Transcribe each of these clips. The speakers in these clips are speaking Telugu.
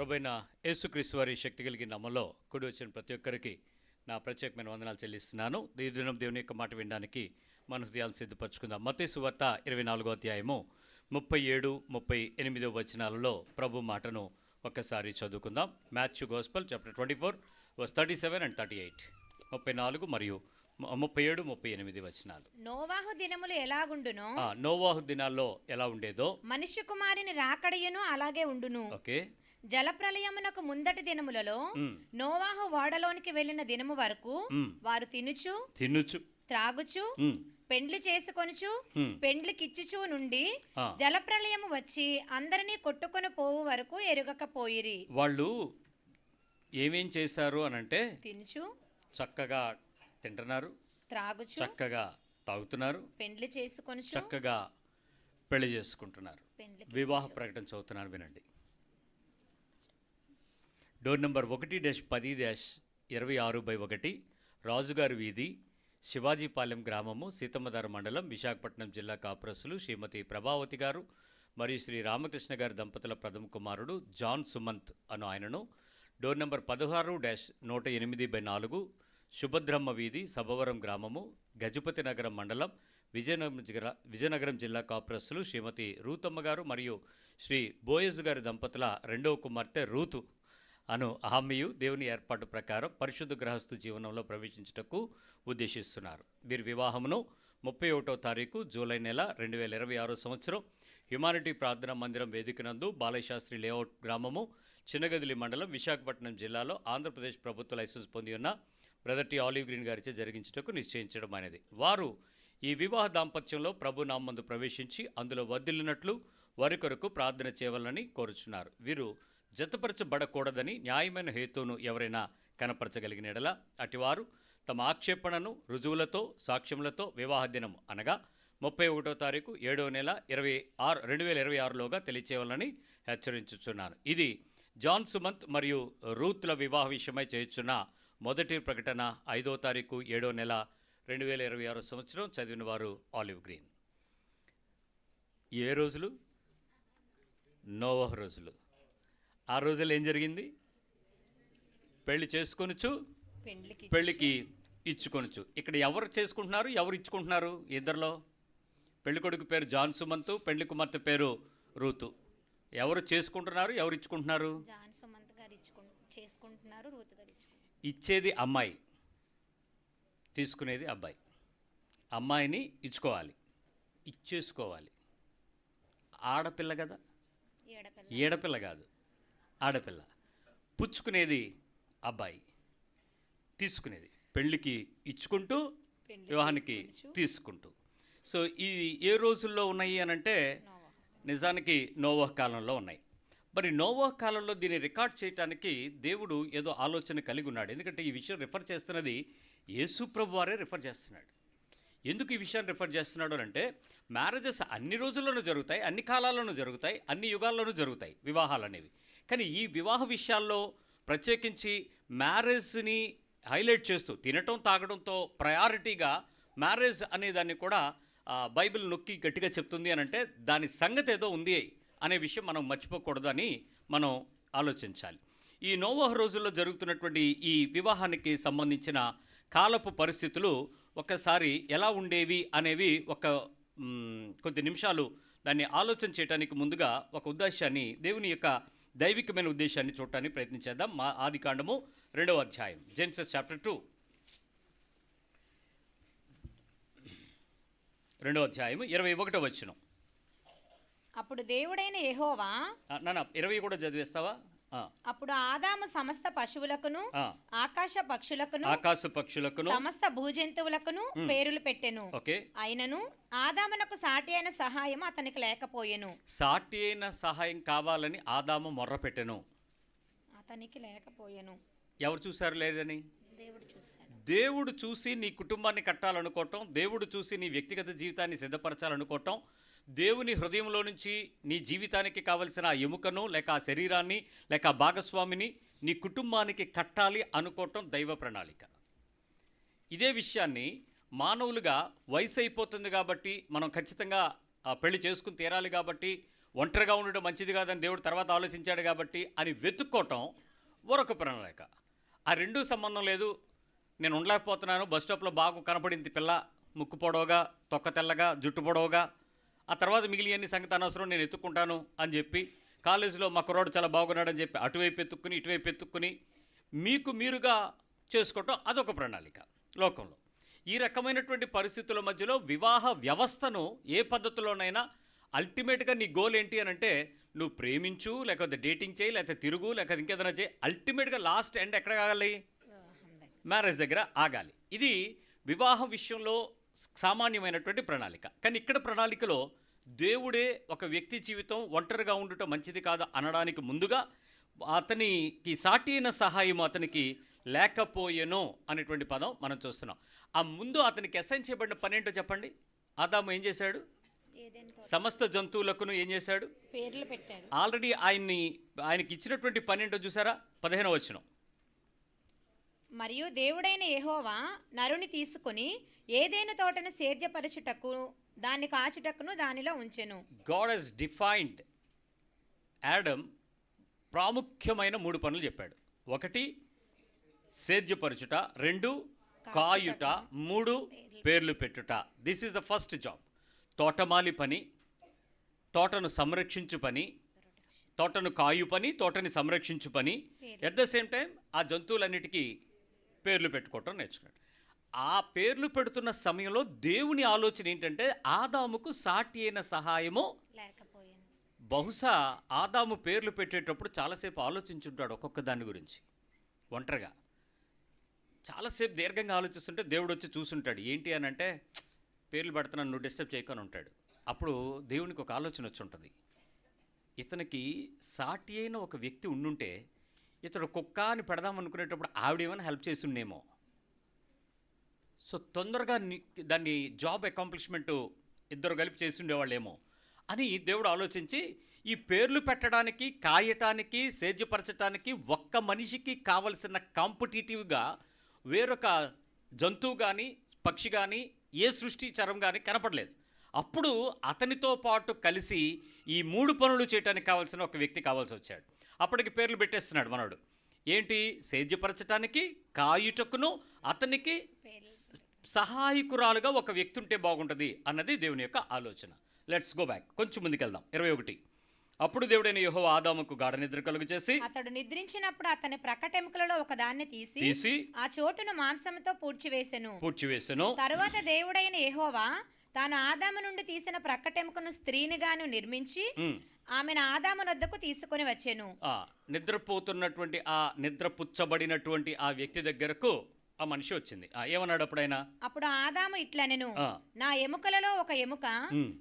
ప్రభువైన యేసుక్రీస్తు వారి శక్తి కలిగిన నామములో కూడి వచ్చిన ప్రతి ఒక్కరికి నా ప్రత్యేకమైన వందనాలు చెల్లిస్తున్నాను. ఈ దినం దేవుని యొక్క మాట వినడానికి మన హృదయాలు సిద్ధపరచుకుందాం. మత్తయి సువార్త 24వ అధ్యాయము 37, 38 వచనాలలో ప్రభు మాటను ఒక్కసారి చదువుకుందాం. Matthew gospel chapter 24 verse 37 and 38. 34 మరియు 37, 38 వచనాలు. నోవాహు దినములు ఎలాగుండునో, నోవాహు దినాల్లో ఎలా ఉండేదో మనుష్య కుమారుని రాకడయును అలాగే ఉండును. ఓకే. జలప్రలయమునకు ముందటి దినములలో నోవాహు ఓడలోనికి వెళ్ళిన దినము వరకు వారు తినుచు త్రాగుచు పెండ్లి చేసుకొనుచు పెండ్లికిచ్చుచు నుండి జలప్రలయము వచ్చి అందరినీ కొట్టుకొని పోవు వరకు ఎరుగకపోయిరి. వాళ్ళు ఏమేం చేశారు అనంటే తినుచు చక్కగా తింటున్నారు, త్రాగుచు చక్కగా తాగుతున్నారు, పెండ్లి చేసుకొనుచు చక్కగా పెళ్లి చేసుకుంటున్నారు. వివాహ ప్రకటన చదువుతున్నారు, వినండి. డోర్ నెంబర్ 1-10-26/1 రాజుగారి వీధి, శివాజీపాలెం గ్రామము, సీతమ్మధార మండలం, విశాఖపట్నం జిల్లా కాపురసులు శ్రీమతి ప్రభావతి గారు మరియు శ్రీ రామకృష్ణ గారి దంపతుల ప్రథమ కుమారుడు జాన్ సుమంత్ అను ఆయనను. డోర్ నెంబర్ 16-108/4 సుభద్రమ్మ వీధి, సభవరం గ్రామము, గజపతి నగరం మండలం, విజయనగరం జిల్లా కాపురసులు శ్రీమతి రూతమ్మ గారు మరియు శ్రీ బోయజ్ గారి దంపతుల రెండవ కుమార్తె రూతు అను ఆమెయు దేవుని ఏర్పాటు ప్రకారం పరిశుద్ధ గృహస్థు జీవనంలో ప్రవేశించుటకు ఉద్దేశిస్తున్నారు. వీరి వివాహమును 31వ తారీఖు జూలై నెల 2026 సంవత్సరం హ్యుమానిటీ ప్రార్థనా మందిరం వేదికనందు, బాలశాస్త్రి లేఅవుట్ గ్రామము, చిన్నగదిలి మండలం, విశాఖపట్నం జిల్లాలో ఆంధ్రప్రదేశ్ ప్రభుత్వ లైసెన్స్ పొంది ఉన్న బ్రదర్ టి ఆలివ్ గ్రీన్ గారిచే జరిగించుటకు నిశ్చయించడం అనేది. వారు ఈ వివాహ దాంపత్యంలో ప్రభు నామందు ప్రవేశించి అందులో వర్ధిల్లినట్లు వారి కొరకు ప్రార్థన చేయవాలని కోరుచున్నారు. వీరు జతపరచబడకూడదని న్యాయమైన హేతువును ఎవరైనా కనపరచగలిగిన ఎడల అటివారు తమ ఆక్షేపణను రుజువులతో సాక్ష్యములతో వివాహ దినం అనగా 31వ తారీఖు 7వ నెల 2026లోగా తెలియచేయాలని హెచ్చరించుచున్నాను. ఇది జాన్ సుమంత్ మరియు రూత్ల వివాహ విషయమై చేయుచున్న మొదటి ప్రకటన. 5వ తారీఖు 7వ నెల 2026 సంవత్సరం. చదివిన వారు ఆలివ్ గ్రీన్. ఏ రోజులు? నోవహు రోజులు. ఆ రోజుల్లో ఏం జరిగింది? పెళ్లి చేసుకొనుచు పెళ్లికి ఇచ్చుకొనుచు. ఇక్కడ ఎవరు చేసుకుంటున్నారు, ఎవరు ఇచ్చుకుంటున్నారు? ఇద్దరిలో పెళ్లి కొడుకు పేరు జాన్ సుమంత్, పెళ్లి కుమార్తె పేరు రూతు. ఎవరు చేసుకుంటున్నారు, ఎవరు ఇచ్చుకుంటున్నారు? జాన్ సుమంత్ గారు చేసుకుంటున్నారు, రూతు గారు ఇచ్చేది అమ్మాయి, తీసుకునేది అబ్బాయి. అమ్మాయిని ఇచ్చుకోవాలి, ఇచ్చేసుకోవాలి. ఆడపిల్ల కదా, ఏడపిల్ల కాదు, ఆడపిల్ల. పుచ్చుకునేది అబ్బాయి, తీసుకునేది పెళ్ళికి ఇచ్చుకుంటూ వివాహానికి తీసుకుంటూ. సో ఈ ఏ రోజుల్లో ఉన్నాయి అనంటే నిజానికి నోవహు కాలంలో ఉన్నాయి. మరి నోవహు కాలంలో దీన్ని రికార్డ్ చేయడానికి దేవుడు ఏదో ఆలోచన కలిగి ఉన్నాడు. ఎందుకంటే ఈ విషయం రిఫర్ చేస్తున్నది యేసు ప్రభు వారే రిఫర్ చేస్తున్నాడు. ఎందుకు ఈ విషయాన్ని రిఫర్ చేస్తున్నాడు అంటే, మ్యారేజెస్ అన్ని రోజుల్లోనూ జరుగుతాయి, అన్ని కాలాల్లోనూ జరుగుతాయి, అన్ని యుగాల్లోనూ జరుగుతాయి వివాహాలు అనేవి. కానీ ఈ వివాహ విషయాల్లో ప్రత్యేకించి మ్యారేజ్ని హైలైట్ చేస్తూ తినటం తాగడంతో ప్రయారిటీగా మ్యారేజ్ అనేదాన్ని కూడా బైబిల్ నొక్కి గట్టిగా చెప్తుంది అని అంటే దాని సంగతి ఏదో ఉంది అనే విషయం మనం మర్చిపోకూడదు అని మనం ఆలోచించాలి. ఈ నోవహు రోజుల్లో జరుగుతున్నటువంటి ఈ వివాహానికి సంబంధించిన కాలపు పరిస్థితులు ఒక్కసారి ఎలా ఉండేవి అనేవి కొద్ది నిమిషాలు దాన్ని ఆలోచన చేయడానికి ముందుగా ఒక ఉద్దేశాన్ని, దేవుని యొక్క దైవికమైన ఉద్దేశాన్ని చూడటానికి ప్రయత్నించేద్దాం. మా ఆదికాండము 2వ అధ్యాయం, జెనసిస్ చాప్టర్ 2, 2వ అధ్యాయం 21వ వచనం. అప్పుడు దేవుడైన యెహోవా 20 కూడా చదివేస్తావా? అప్పుడు ఆదాము సమస్త పశువులకును ఆకాశ పక్షులకును సమస్త భూజంతువులకును పేర్లు పెట్టెను. అయినను ఆదామునకు సాటి అయిన సహాయం అతనికి లేకపోయెను. సాటి అయిన సహాయం కావాలని ఆదాము మొర్ర పెట్టెను, అతనికి లేకపోయెను. ఎవరు చూశారు లేదని? దేవుడు చూసి నీ కుటుంబాన్ని కట్టాలనుకోవటం, దేవుడు చూసి నీ వ్యక్తిగత జీవితాన్ని సిద్ధపరచాలనుకోవటం, దేవుని హృదయంలో నుంచి నీ జీవితానికి కావలసిన ఎముకను లేక ఆ శరీరాన్ని లేక ఆ భాగస్వామిని నీ కుటుంబానికి కట్టాలి అనుకోవటం దైవ ప్రణాళిక. ఇదే విషయాన్ని మానవులుగా వయసు అయిపోతుంది కాబట్టి మనం ఖచ్చితంగా పెళ్లి చేసుకుని తీరాలి కాబట్టి ఒంటరిగా ఉండడం మంచిది కాదని దేవుడు తర్వాత ఆలోచించాడు కాబట్టి అని వెతుక్కోవటం మరొక ప్రణాళిక. ఆ రెండూ సంబంధం లేదు, నేను ఉండలేకపోతున్నాను, బస్ స్టాప్లో బాగా కనపడింది పిల్ల, ముక్కు పొడవుగా, తొక్క తెల్లగా, జుట్టు పొడవుగా, ఆ తర్వాత మిగిలిన సంగతి అనవసరం, నేను ఎత్తుక్కుంటాను అని చెప్పి కాలేజీలో మా కుర్రాడు చాలా బాగున్నాడని చెప్పి అటువైపు ఎత్తుక్కుని ఇటువైపు ఎత్తుక్కుని మీకు మీరుగా చేసుకోవటం అదొక ప్రణాళిక లోకంలో. ఈ రకమైనటువంటి పరిస్థితుల మధ్యలో వివాహ వ్యవస్థను ఏ పద్ధతిలోనైనా అల్టిమేట్గా నీ గోల్ ఏంటి అని అంటే నువ్వు ప్రేమించు, లేకపోతే డేటింగ్ చేయి, లేకపోతే తిరుగు, లేకపోతే ఇంకేదైనా చేయి, అల్టిమేట్గా లాస్ట్ ఎండ్ ఎక్కడ ఆగాలి? మ్యారేజ్ దగ్గర ఆగాలి. ఇది వివాహం విషయంలో సామాన్యమైనటువంటి ప్రణాళిక. కానీ ఇక్కడ ప్రణాళికలో దేవుడే ఒక వ్యక్తి జీవితం ఒంటరిగా ఉండటం మంచిది కాదు అనడానికి ముందుగా అతనికి సాటి అయిన సహాయం అతనికి లేకపోయేనో అనేటువంటి పదం మనం చూస్తున్నాం. ఆ ముందు అతనికి అసైన్ చేయబడిన పని ఏంటో చెప్పండి. ఆదాము ఏం చేశాడు? సమస్త జంతువులకు ఏం చేశాడు? పేర్లు పెట్టాడు. ఆల్రెడీ ఆయనకి ఇచ్చినటువంటి పని ఏంటో చూసారా? 15వ వచనం. మరియు దేవుడైన యెహోవా నరుని తీసుకుని ఏదైనా తోటను సేద్యపరచుటకు దాన్ని కాచుటకును దానిలో ఉంచెను. గాడ్ హస్ డిఫైన్డ్ ఆడమ్ ప్రాముఖ్యమైన 3 పనులు చెప్పాడు. 1 సేద్యపరచుట, 2 కాయుట, 3 పేర్లు పెట్టుట. This is the first job. తోటమాలి పని, తోటను సంరక్షించు పని, తోటను కాయు పని, తోటని సంరక్షించు పని, ఎట్ ద సేమ్ టైం ఆ జంతువులన్నిటికీ పేర్లు పెట్టుకోవటం నేర్చుకున్నాడు. ఆ పేర్లు పెడుతున్న సమయంలో దేవుని ఆలోచన ఏంటంటే ఆదాముకు సాటి అయిన సహాయము లేకపోయాను. బహుశా ఆదాము పేర్లు పెట్టేటప్పుడు చాలాసేపు ఆలోచించుంటాడు ఒక్కొక్క దాని గురించి. ఒంటరిగా చాలాసేపు దీర్ఘంగా ఆలోచిస్తుంటే దేవుడు వచ్చి చూసుంటాడు. ఏంటి అని అంటే పేర్లు పెడుతున్నాను, నువ్వు డిస్టర్బ్ చేయకొని ఉంటాడు. అప్పుడు దేవునికి ఒక ఆలోచన వచ్చి ఉంటుంది, ఇతనికి సాటి అయిన ఒక వ్యక్తి ఉండుంటే ఇతడు కుక్క అని పెడదాం అనుకునేటప్పుడు ఆవిడేమైనా హెల్ప్ చేసి ఉండేమో, సో తొందరగా దాన్ని జాబ్ అకాంప్లిష్మెంటు ఇద్దరు కలిపి చేసి ఉండేవాళ్ళేమో అని దేవుడు ఆలోచించి ఈ పేర్లు పెట్టడానికి, కాయటానికి, సేద్యపరచడానికి ఒక్క మనిషికి కావలసిన కాంపిటేటివ్గా వేరొక జంతువు కానీ పక్షి కానీ ఏ సృష్టిచరం కానీ కనపడలేదు. అప్పుడు అతనితో పాటు కలిసి ఈ 3 పనులు చేయడానికి కావాల్సిన ఒక వ్యక్తి కావాల్సి వచ్చాడు. అప్పటికి పేర్లు పెట్టేస్తున్నాడు మనోడు. ఏంటి? సేద్యపరచటానికి, కాయుటకును, అతనికి సహాయకురాలుగా ఒక వ్యక్తి ఉంటే బాగుంటుంది అన్నది దేవుని యొక్క ఆలోచన. లెట్స్ గో బ్యాక్, కొంచెం ముందుకెళ్దాం. 21. అప్పుడు దేవుడైన యెహోవా ఆదాముకు గాఢ నిద్ర కలుగు చేసి అతడు నిద్రించినప్పుడు అతని ప్రక్కటెముకలలో ఒక దాన్ని తీసి ఆ చోటును మాంసంతో పూడ్చివేసెను. తరువాత దేవుడైన యెహోవా తాను ఆదాము నుండి తీసిన ప్రక్కటెముకను స్త్రీనిగాను నిర్మించి ఆమెను ఆదాము వద్దకు తీసుకొని వచ్చెను. నిద్రపోతున్నటువంటి ఆ నిద్రపుచ్చబడినటువంటి ఆ వ్యక్తి దగ్గరకు ఆ మనిషి వచ్చింది. ఏమన్నాడు అప్పుడైనా? అప్పుడు ఆదాము ఇట్లనెను, నా ఎముకలలో ఒక ఎముక,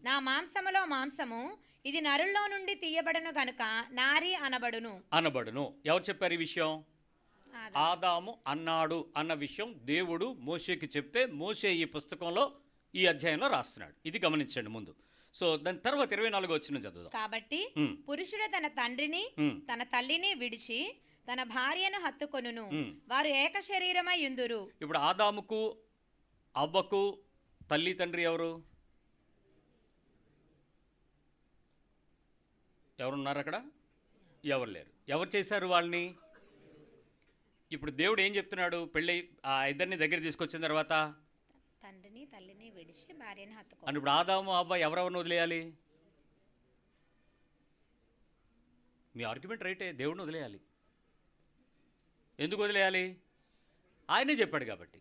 నా మాంసములో మాంసము, ఇది నరుల్లో నుండి తీయబడను గనుక నారి అనబడును. ఎవరు చెప్పారు ఈ విషయం? ఆదాము అన్నాడు అన్న విషయం దేవుడు మోషేకి చెప్తే మోషే ఈ పుస్తకంలో ఈ అధ్యాయంలో రాస్తున్నాడు. ఇది గమనించండి ముందు. సో దాని తర్వాత 24వ వచనం చదువుదాం. కాబట్టి పురుషుడు తన తండ్రిని తన తల్లిని విడిచి తన భార్యను హత్తుకొనును, వారు ఏక శరీరమై యుందురు. ఇప్పుడు ఆదాముకు అవ్వకు తల్లి తండ్రి ఎవరు? ఎవరున్నారు అక్కడ? ఎవరు లేరు. ఎవరు చేశారు వాళ్ళని? ఇప్పుడు దేవుడు ఏం చెప్తున్నాడు? పెళ్ళి ఆ ఇద్దరిని దగ్గర తీసుకొచ్చిన తర్వాత తండ్రిని తల్లిని విడిచి భార్యను హత్తుకో. అని ఇప్పుడు ఆదాము అవ్వ ఎవరెవరిని వదిలేయాలి? మీ ఆర్గ్యుమెంట్ రైటే, దేవుడిని వదిలేయాలి. ఎందుకు వదిలేయాలి? ఆయనే చెప్పాడు కాబట్టి.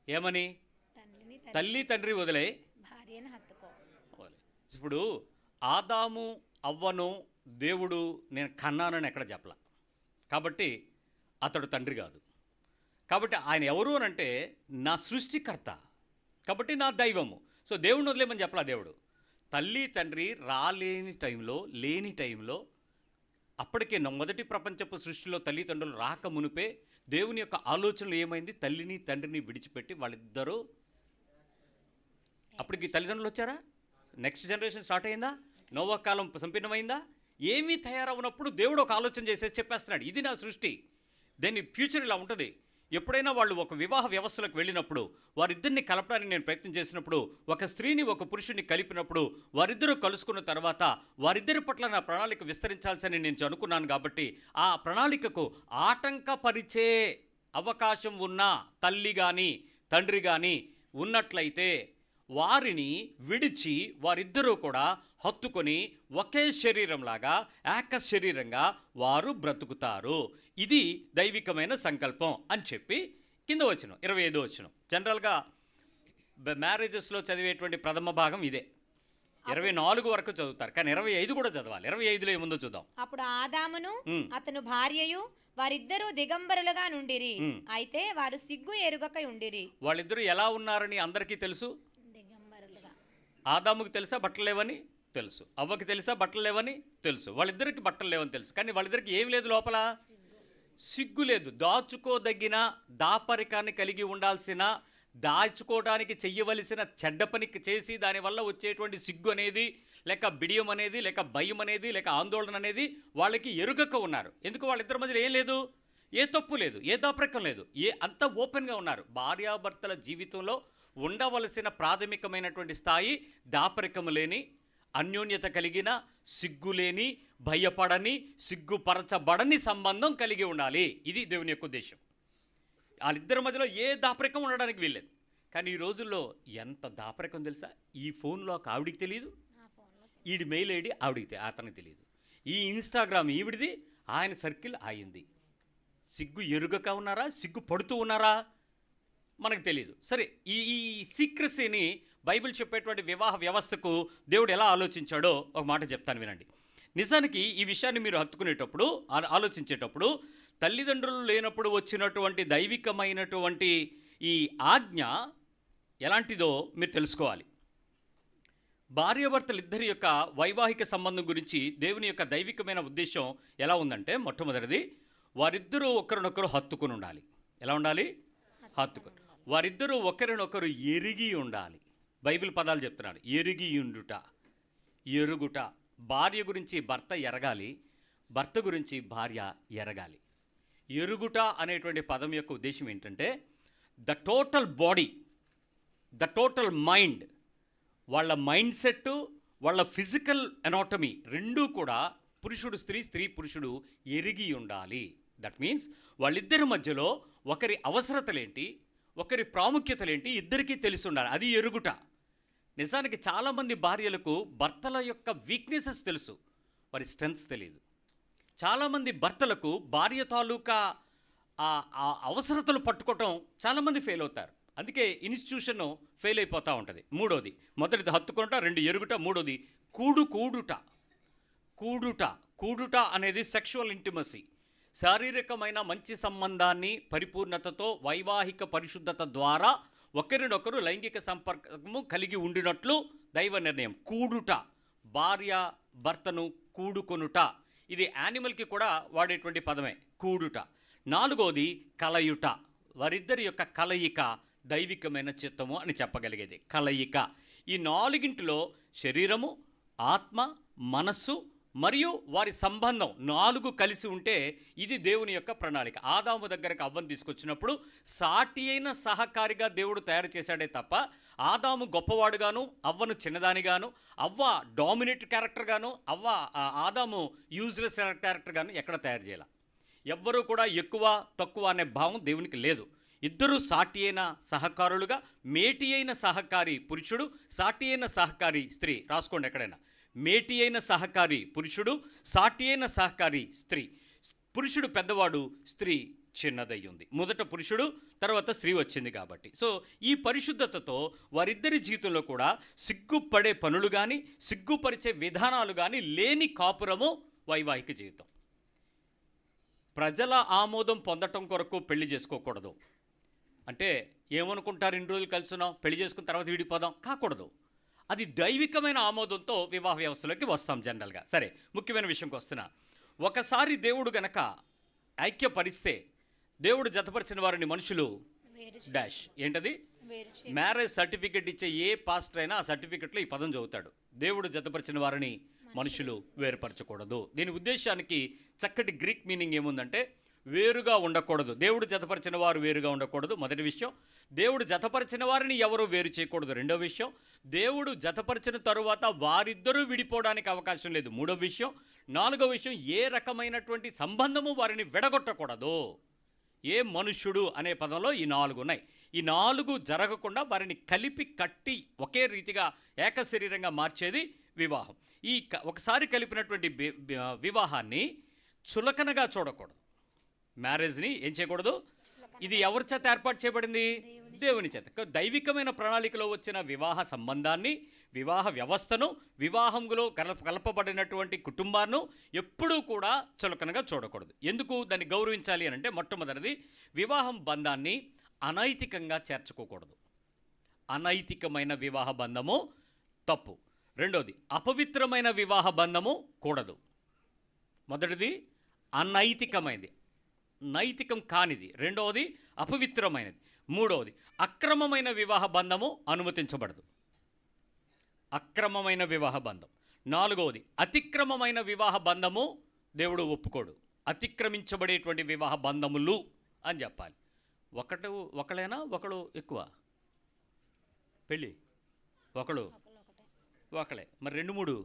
ఏమని? తల్లి తండ్రి వదిలే భార్యను హత్తుకో. ఇప్పుడు ఆదాము అవ్వను దేవుడు నేను కన్నానని ఎక్కడ చెప్పలా, కాబట్టి అతడు తండ్రి కాదు. కాబట్టి ఆయన ఎవరు అని అంటే నా సృష్టికర్త, కాబట్టి నా దైవము. సో దేవుడిని వదిలేమని చెప్పలా దేవుడు. తల్లి తండ్రి రాలేని టైంలో, లేని టైంలో, అప్పటికే మొదటి ప్రపంచపు సృష్టిలో తల్లిదండ్రులు రాక మునిపే దేవుని యొక్క ఆలోచనలు ఏమైంది? తల్లిని తండ్రిని విడిచిపెట్టి వాళ్ళిద్దరూ, అప్పటికి తల్లిదండ్రులు వచ్చారా? నెక్స్ట్ జనరేషన్ స్టార్ట్ అయిందా? నోవా కాలం సంపన్నమైందా? ఏమీ తయారవునప్పుడు దేవుడు ఒక ఆలోచన చేసేసి చెప్పేస్తున్నాడు, ఇది నా సృష్టి, దాని ఫ్యూచర్ ఇలా ఉంటుంది, ఎప్పుడైనా వాళ్ళు ఒక వివాహ వ్యవస్థలకు వెళ్ళినప్పుడు వారిద్దరిని కలపడానికి నేను ప్రయత్నం చేసినప్పుడు, ఒక స్త్రీని ఒక పురుషుని కలిపినప్పుడు వారిద్దరూ కలుసుకున్న తర్వాత వారిద్దరి పట్ల నా ప్రణాళిక విస్తరించాల్సని నేను అనుకున్నాను. కాబట్టి ఆ ప్రణాళికకు ఆటంకపరిచే అవకాశం ఉన్న తల్లి కానీ తండ్రి కానీ ఉన్నట్లయితే వారిని విడిచి వారిద్దరూ కూడా హత్తుకొని ఒకే శరీరంలాగా ఏక శరీరంగా వారు బ్రతుకుతారు. ఇది దైవికమైన సంకల్పం అని చెప్పి కింద వచనం 25 వచనం. జనరల్గా మ్యారేజెస్లో చదివేటువంటి ప్రథమ భాగం ఇదే. 24 వరకు చదువుతారు, కానీ 25 కూడా చదవాలి. 25లో ఏముందో చూద్దాం. అప్పుడు ఆదామును అతను భార్యయు వారిద్దరూ దిగంబరులుగా నుండిరి, అయితే వారు సిగ్గు ఎరుగక ఉండిరి. వాళ్ళిద్దరూ ఎలా ఉన్నారని అందరికీ తెలుసు. దిగంబరులుగా. ఆదాముకి తెలుసా బట్టలు లేవని తెలుసు, అవ్వకి తెలుసా బట్టలు లేవని తెలుసు, వాళ్ళిద్దరికి బట్టలు లేవని తెలుసు. కానీ వాళ్ళిద్దరికి ఏం లేదు, లోపల సిగ్గు లేదు. దాచుకోదగిన దాపరికాన్ని కలిగి ఉండాల్సిన, దాచుకోవడానికి చెయ్యవలసిన చెడ్డ పనికి చేసి దానివల్ల వచ్చేటువంటి సిగ్గు అనేది, లేక బిడియం అనేది, లేక భయం అనేది, లేక ఆందోళన అనేది వాళ్ళకి ఎరుగక ఉన్నారు. ఎందుకు? వాళ్ళిద్దరి మధ్యలో ఏం లేదు, ఏ తప్పు లేదు, ఏ దాపరికం లేదు, అంత ఓపెన్గా ఉన్నారు. భార్యాభర్తల జీవితంలో ఉండవలసిన ప్రాథమికమైనటువంటి స్థాయి దాపరికము లేని, అన్యోన్యత కలిగిన, సిగ్గులేని, భయపడని, సిగ్గుపరచబడని సంబంధం కలిగి ఉండాలి. ఇది దేవుని యొక్క ఉద్దేశం. వాళ్ళిద్దరి మధ్యలో ఏ దాపరికం ఉండడానికి వీల్లేదు. కానీ ఈ రోజుల్లో ఎంత దాపరికం తెలుసా? ఈ ఫోన్లో ఆవిడికి తెలియదు, ఈడి మెయిల్ ఐడి ఆవిడికి అతనికి తెలియదు, ఈ ఇన్స్టాగ్రామ్ ఈవిడిది, ఆయన సర్కిల్ ఆయింది. సిగ్గు ఎరుగక ఉన్నారా, సిగ్గు పడుతూ ఉన్నారా మనకు తెలియదు. సరే, ఈ సీక్రసీని బైబిల్ చెప్పేటువంటి వివాహ వ్యవస్థకు దేవుడు ఎలా ఆలోచించాడో ఒక మాట చెప్తాను, వినండి. నిజానికి ఈ విషయాన్ని మీరు హత్తుకునేటప్పుడు, ఆలోచించేటప్పుడు, తల్లిదండ్రులు లేనప్పుడు వచ్చినటువంటి దైవికమైనటువంటి ఈ ఆజ్ఞ ఎలాంటిదో మీరు తెలుసుకోవాలి. భార్యాభర్తలు ఇద్దరి యొక్క వైవాహిక సంబంధం గురించి దేవుని యొక్క దైవికమైన ఉద్దేశం ఎలా ఉందంటే, మొట్టమొదటిది వారిద్దరూ ఒకరినొకరు హత్తుకుని ఉండాలి. ఎలా ఉండాలి? హత్తుకుని. వారిద్దరూ ఒకరినొకరు ఎరిగి ఉండాలి. బైబిల్ పదాలు చెప్తున్నాడు, ఎరిగి ఉండుట, ఎరుగుట. భార్య గురించి భర్త ఎరగాలి, భర్త గురించి భార్య ఎరగాలి. ఎరుగుట అనేటువంటి పదం యొక్క ఉద్దేశం ఏంటంటే, the total body, the total mind, వాళ్ళ మైండ్ సెట్, వాళ్ళ ఫిజికల్ ఎనాటమీ రెండూ కూడా పురుషుడు స్త్రీ, స్త్రీ పురుషుడు ఎరిగి ఉండాలి. దట్ మీన్స్ వాళ్ళిద్దరి మధ్యలో ఒకరి అవసరతలేంటి, ఒకరి ప్రాముఖ్యతలేంటి ఇద్దరికీ తెలిసి ఉండాలి. అది ఎరుగుట. నిజానికి చాలామంది భార్యలకు భర్తల యొక్క వీక్నెసెస్ తెలుసు, వారి స్ట్రెంగ్స్ తెలియదు. చాలామంది భర్తలకు భార్య తాలూకా అవసరతలు పట్టుకోవటం చాలామంది ఫెయిల్ అవుతారు. అందుకే ఇన్స్టిట్యూషన్ ఫెయిల్ అయిపోతూ ఉంటుంది. మూడోది, మొదటిది హత్తుకుంట, రెండు ఎరుగుట, మూడోది కూడుట. కూడుట అనేది సెక్షువల్ ఇంటిమసీ, శారీరకమైన మంచి సంబంధాన్ని పరిపూర్ణతతో వైవాహిక పరిశుద్ధత ద్వారా ఒకరినొకరు లైంగిక సంపర్కము కలిగి ఉండినట్లు దైవ నిర్ణయం. కూడుట, భార్య భర్తను కూడుకొనుట, ఇది యానిమల్కి కూడా వాడేటువంటి పదమే, కూడుట. నాలుగోది కలయుట, వారిద్దరి యొక్క కలయిక దైవికమైన చిత్తము అని చెప్పగలిగేది కలయిక. ఈ నాలుగింటిలో శరీరము, ఆత్మ, మనస్సు మరియు వారి సంబంధం నాలుగు కలిసి ఉంటే ఇది దేవుని యొక్క ప్రణాళిక. ఆదాము దగ్గరకు అవ్వను తీసుకొచ్చినప్పుడు సాటి అయిన సహకారిగా దేవుడు తయారు చేశాడే తప్ప ఆదాము గొప్పవాడుగాను, అవ్వను చిన్నదానిగాను, అవ్వ డామినేట్ క్యారెక్టర్గాను, ఆదాము యూజ్లెస్ క్యారెక్టర్గాను ఎక్కడ తయారు చేయాల. ఎవ్వరూ కూడా ఎక్కువ తక్కువ అనే భావం దేవునికి లేదు. ఇద్దరూ సాటి అయిన సహకారులుగా, మేటి అయిన సహకారి పురుషుడు, సాటి అయిన సహకారి స్త్రీ. రాసుకోండి ఎక్కడైనా, మేటి అయిన సహకారి పురుషుడు, సాటి అయిన సహకారి స్త్రీ. పురుషుడు పెద్దవాడు, స్త్రీ చిన్నదయ్యింది. మొదట పురుషుడు, తర్వాత స్త్రీ వచ్చింది కాబట్టి. సో ఈ పరిశుద్ధతతో వారిద్దరి జీవితంలో కూడా సిగ్గుపడే పనులు కానీ, సిగ్గుపరిచే విధానాలు కానీ లేని కాపురము వైవాహిక జీవితం. ప్రజల ఆమోదం పొందటం కొరకు పెళ్లి చేసుకోకూడదు. అంటే ఏమనుకుంటారు, ఇన్ని రోజులు కలుసున్నాం, పెళ్లి చేసుకున్న తర్వాత విడిపోదాం కాకూడదు. అది దైవికమైన ఆమోదంతో వివాహ వ్యవస్థలోకి వస్తాం జనరల్గా. సరే, ముఖ్యమైన విషయంకి వస్తున్నా. ఒకసారి దేవుడు గనక ఐక్యపరిస్తే, దేవుడు జతపరిచిన వారిని మనుషులు డాష్ ఏంటది, మ్యారేజ్ సర్టిఫికెట్ ఇచ్చే ఏ పాస్టర్ అయినా ఆ సర్టిఫికెట్లో ఈ పదం చదువుతాడు, దేవుడు జతపరిచిన వారిని మనుషులు వేరుపరచకూడదు. దీని ఉద్దేశానికి చక్కటి గ్రీక్ మీనింగ్ ఏముందంటే, వేరుగా ఉండకూడదు. దేవుడు జతపరిచిన వారు వేరుగా ఉండకూడదు, మొదటి విషయం. దేవుడు జతపరిచిన వారిని ఎవరు వేరు చేయకూడదు, రెండో విషయం. దేవుడు జతపరిచిన తరువాత వారిద్దరూ విడిపోవడానికి అవకాశం లేదు, మూడో విషయం. నాలుగో విషయం, ఏ రకమైనటువంటి సంబంధము వారిని విడగొట్టకూడదు. ఏ మనుష్యుడు అనే పదంలో ఈ 4 ఉన్నాయి. ఈ 4 జరగకుండా వారిని కలిపి కట్టి ఒకే రీతిగా ఏకశరీరంగా మార్చేది వివాహం. ఒకసారి కలిపినటువంటి వివాహాన్ని చులకనగా చూడకూడదు. మ్యారేజ్ని ఏం చేయకూడదు? ఇది ఎవరి చేత ఏర్పాటు చేయబడింది? దేవుని చేత. దైవికమైన ప్రణాళికలో వచ్చిన వివాహ సంబంధాన్ని, వివాహ వ్యవస్థను, వివాహంలో కలపబడినటువంటి కుటుంబాన్ని ఎప్పుడూ కూడా చులకనగా చూడకూడదు. ఎందుకు దాన్ని గౌరవించాలి అని అంటే, మొట్టమొదటిది, వివాహం బంధాన్ని అనైతికంగా చేర్చుకోకూడదు. అనైతికమైన వివాహ బంధము తప్పు. రెండోది, అపవిత్రమైన వివాహ బంధము కూడదు. మొదటిది అనైతికమైనది, నైతికం కానిది. రెండవది అపవిత్రమైనది. మూడవది అక్రమమైన వివాహ బంధము అనుమతించబడదు, అక్రమమైన వివాహ బంధం. నాలుగవది అతిక్రమమైన వివాహ బంధము దేవుడు ఒప్పుకోడు. అతిక్రమించబడేటువంటి వివాహ బంధములు అని చెప్పాలి. ఒకళ్ళైనా ఒకళ్ళు ఎక్కువ పెళ్ళి, ఒకళ్ళే, మరి 2-3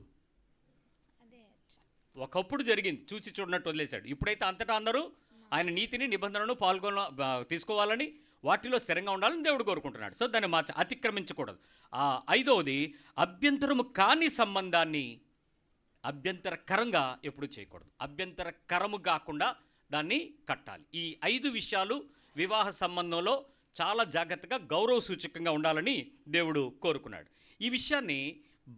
ఒకప్పుడు జరిగింది, చూసి చూడనట్టు వదిలేశాడు. ఇప్పుడైతే అంతటా అందరూ ఆయన నీతిని, నిబంధనను తీసుకోవాలని, వాటిలో స్థిరంగా ఉండాలని దేవుడు కోరుకుంటున్నాడు. సో దాన్ని అతిక్రమించకూడదు. ఐదవది, అభ్యంతరము కాని సంబంధాన్ని అభ్యంతరకరంగా ఎప్పుడు చేయకూడదు. అభ్యంతరకరము కాకుండా దాన్ని కట్టాలి. ఈ 5 విషయాలు వివాహ సంబంధంలో చాలా జాగ్రత్తగా గౌరవ సూచకంగా ఉండాలని దేవుడు కోరుకున్నాడు. ఈ విషయాన్ని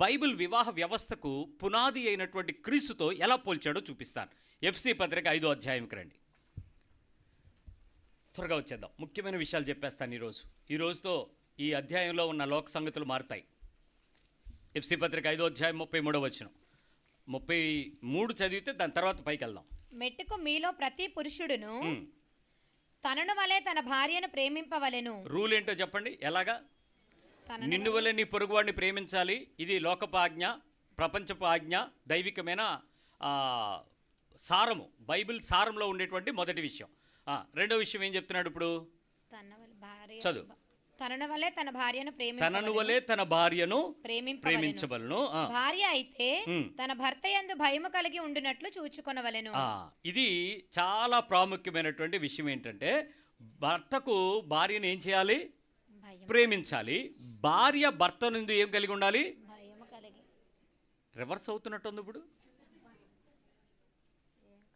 బైబిల్ వివాహ వ్యవస్థకు పునాది అయినటువంటి క్రీస్తుతో ఎలా పోల్చాడో చూపిస్తాను. ఎఫ్సి పత్రిక 5వ అధ్యాయంకి రండి. త్వరగా వచ్చేద్దాం, ముఖ్యమైన విషయాలు చెప్పేస్తాను ఈ రోజుతో ఈ అధ్యాయంలో ఉన్న లోక సంగతులు మారుతాయి. ఎఫ్సి పత్రిక 5వ అధ్యాయం 33వ వచనం. 33 చదివితే దాని తర్వాత పైకి వెళ్దాం. మెట్టుకు మీలో ప్రతి పురుషుడును తనను వలె తన భార్యను ప్రేమింపవలెను. రూల్ ఏంటో చెప్పండి, ఎలాగా? నిన్ను వలె నీ పొరుగువాడిని ప్రేమించాలి. ఇది లోకపు ఆజ్ఞ, ప్రపంచపు ఆజ్ఞ, దైవికమైన సారము, బైబిల్ సారంలో ఉండేటువంటి మొదటి విషయం. రెండో విషయం ఏం చెప్తున్నాడు ఇప్పుడు? చదువు. తనను వలె తన భార్యను ప్రేమించవలెను. భార్య అయితే తన భర్త యందు భయము కలిగి ఉండునట్లు చూచుకొనవలెను. ఇది చాలా ప్రాముఖ్యమైనటువంటి విషయం. ఏంటంటే, భర్తకు భార్యను ఏం చేయాలి? ప్రేమించాలి. భార్య భర్త నుండి ఏం కలిగి ఉండాలి? రివర్స్ అవుతున్నట్టుంది ఇప్పుడు.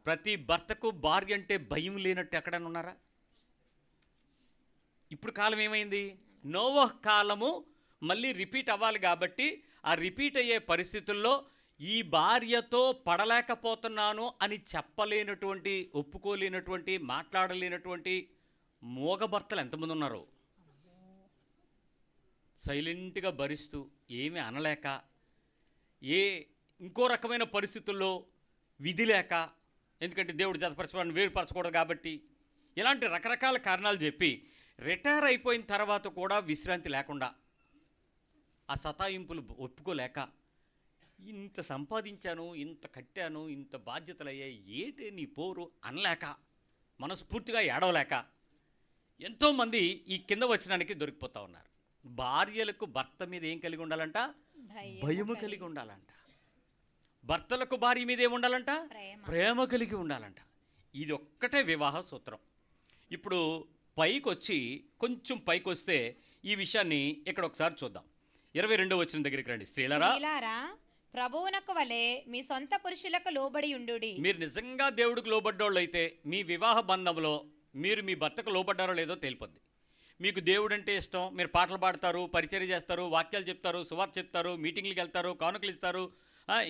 ప్రతి భర్తకు భార్య అంటే భయం లేనట్టు ఎక్కడైనా ఉన్నారా? ఇప్పుడు కాలం ఏమైంది? నోవహ్ కాలము మళ్ళీ రిపీట్ అవ్వాలి కాబట్టి, ఆ రిపీట్ అయ్యే పరిస్థితుల్లో ఈ భార్యతో పడలేకపోతున్నాను అని చెప్పలేనటువంటి, ఒప్పుకోలేనటువంటి, మాట్లాడలేనటువంటి మోగ భర్తలు ఎంతమంది ఉన్నారు? సైలెంట్గా భరిస్తూ ఏమీ అనలేక, ఇంకో రకమైన పరిస్థితుల్లో విధి లేక, ఎందుకంటే దేవుడు జతపరచడానికి వేరుపరచకూడదు కాబట్టి, ఇలాంటి రకరకాల కారణాలు చెప్పి రిటైర్ అయిపోయిన తర్వాత కూడా విశ్రాంతి లేకుండా, ఆ సతాయింపులు ఒప్పుకోలేక, ఇంత సంపాదించాను, ఇంత కట్టాను, ఇంత బాధ్యతలు అయ్యాయి, ఏంటి నీ పోరు అనలేక, మనస్ఫూర్తిగా ఏడవలేక ఎంతోమంది ఈ కింద వచనానికి దొరికిపోతూ ఉన్నారు. భార్యలకు భర్త మీద ఏం కలిగి ఉండాలంట? భయము కలిగి ఉండాలంట. భర్తలకు భార్య మీద ఏముండాలంట? ప్రేమ కలిగి ఉండాలంట. ఇది ఒక్కటే వివాహ సూత్రం. ఇప్పుడు కొంచెం పైకి వస్తే ఈ విషయాన్ని ఇక్కడ ఒకసారి చూద్దాం. 22వ వచనం దగ్గరికి రండి. స్త్రీలారా ప్రభువునకు వలె మీ సొంత పురుషులకు లోబడి ఉండుడి. మీరు నిజంగా దేవుడికి లోబడ్డోళ్ళు అయితే మీ వివాహ బంధంలో మీరు మీ భర్తకు లోబడ్డారో లేదో తెలిపొద్ది. మీకు దేవుడు అంటే ఇష్టం, మీరు పాటలు పాడతారు, పరిచర్య చేస్తారు, వాక్యాలు చెప్తారు, సువార్త చెప్తారు, మీటింగ్లకు వెళ్తారు, కానుకలు ఇస్తారు,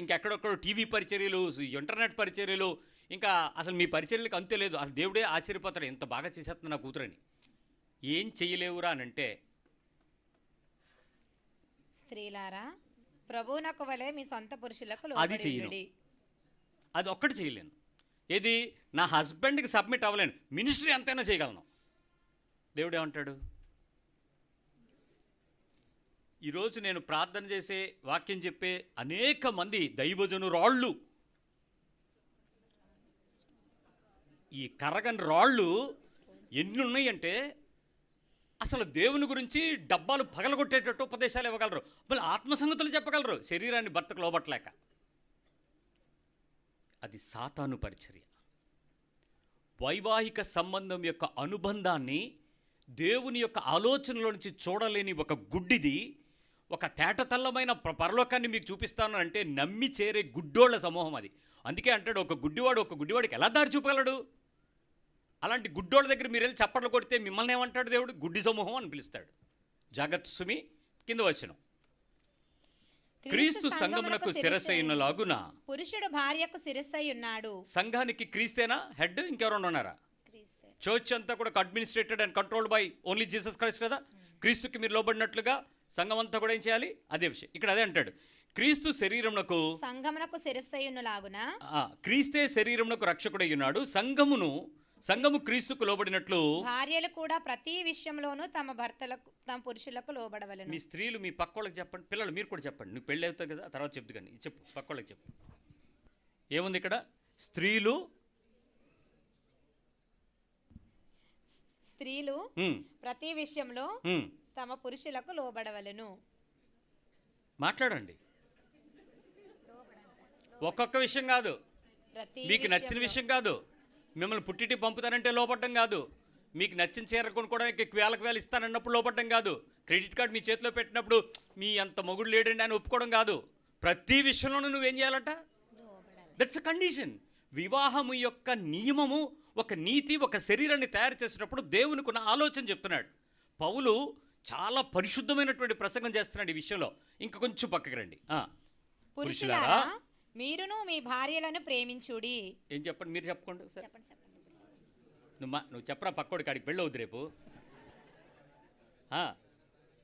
ఇంకెక్కడొక్కడ టీవీ పరిచర్యలు, ఇంటర్నెట్ పరిచర్యలు, ఇంకా అసలు మీ పరిచర్యలకు అంతే లేదు. అసలు దేవుడే ఆశ్చర్యపోతాడు, ఎంత బాగా చేసేస్తుంది నా కూతురని. ఏం చెయ్యలేవురా అని అంటే, స్త్రీలారా ప్రభువునకు వలె మీ సొంత పురుషులకు అది చేయను, అది ఒక్కటి చేయలేను. ఏది? నా హస్బెండ్కి సబ్మిట్ అవ్వలేను, మినిస్ట్రీ ఎంతైనా చేయగలను. దేవుడు ఏమంటాడు? ఈరోజు నేను ప్రార్థన చేసే, వాక్యం చెప్పే అనేక మంది దైవజనురాళ్ళు ఈ కరగని రాళ్ళు ఎన్ని ఉన్నాయంటే అసలు దేవుని గురించి డబ్బాలు పగలగొట్టేటట్టు ఉపదేశాలు ఇవ్వగలరు, మళ్ళీ ఆత్మసంగతులు చెప్పగలరు, శరీరాన్ని భర్తకు లోబట్టలేక. అది సాతాను పరిచర్య. వైవాహిక సంబంధం యొక్క అనుబంధాన్ని దేవుని యొక్క ఆలోచనలో నుంచి చూడలేని ఒక గుడ్డిది ఒక తేటతల్లమైన పరలోకాన్ని మీకు చూపిస్తాను అంటే నమ్మి చేరే గుడ్డోళ్ల సమూహం అది. అందుకే అంటాడు, ఒక గుడ్డివాడికి ఎలా దారి చూపగలడు? అలాంటి గుడ్డోళ్ళ దగ్గర మీరు వెళ్ళి చప్పట్లు కొడితే మిమ్మల్ని ఏమంటాడు దేవుడు? గుడ్డి సమూహం అని పిలుస్తాడు. జాగ్రత్త సుమి. కింద వచనం, క్రీస్తు సంఘమునకు శిరస్సైనలాగున పురుషుడు భార్యకు శిరస్సై ఉన్నాడు. సంఘానికి క్రీస్తేనా హెడ్? ఇంకెవరైనా ఉన్నారా? చర్చ్ అంతా కూడా administrated and controlled by only Jesus Christ కదా. క్రీస్తుకి మీరు లోబడినట్లుగా సంఘం అంతా కూడా ఏం చేయాలి? అదే విషయం ఇక్కడ అదే అంటాడు. క్రీస్తు శరీరమునకు సంఘమునకు శిరస్సయ్యున్నలాగున, క్రీస్తే శరీరమునకు రక్షకుడై ఉన్నాడు. సంఘము క్రీస్తుకు లోబడినట్లు భార్యలు కూడా ప్రతి విషయంలోనూ తమ భర్తలకు తమ పురుషులకు లోబడవలెను. మీ స్త్రీలు మీ పక్కోళ్ళకి చెప్పండి, పిల్లలు మీరు కూడా చెప్పండి. నువ్వు పెళ్ళి అవుతావు కదా, తర్వాత చెప్తు కానీ చెప్పు, పక్కోళ్ళకి చెప్పు. ఏముంది ఇక్కడ? స్త్రీలు ప్రతి విషయంలో తమ పురుషులకు లోబడవలెను. మాట్లాడండి. ఒక్కొక్క విషయం కాదు, మీకు నచ్చిన విషయం కాదు, మిమ్మల్ని పుట్టిటి పంపుతానంటే లోపడ్డం కాదు, మీకు నచ్చిన చీర కొనుక్కోవడానికి వేలకు వేలు ఇస్తానన్నప్పుడు లోపడ్డం కాదు, క్రెడిట్ కార్డు మీ చేతిలో పెట్టినప్పుడు మీ అంత మొగుడు లేడండి అని ఒప్పుకోవడం కాదు. ప్రతి విషయంలోనూ నువ్వేం చేయాలట? That's a condition. వివాహము యొక్క నియమము, ఒక నీతి, ఒక శరీరాన్ని తయారు చేసినప్పుడు దేవునికి ఉన్న ఆలోచన చెప్తున్నాడు. పౌలు చాలా పరిశుద్ధమైనటువంటి ప్రసంగం చేస్తున్నాడు ఈ విషయంలో. ఇంకా కొంచెం పక్కకి రండి. పురుషులారా మీరును మీ భార్యలను ప్రేమించుడి. ఏం చెప్పండి, మీరు చెప్పుకోండి. నువ్వు చెప్పరా, పక్కోడి కాడికి పెళ్ళవుద్ది రేపు.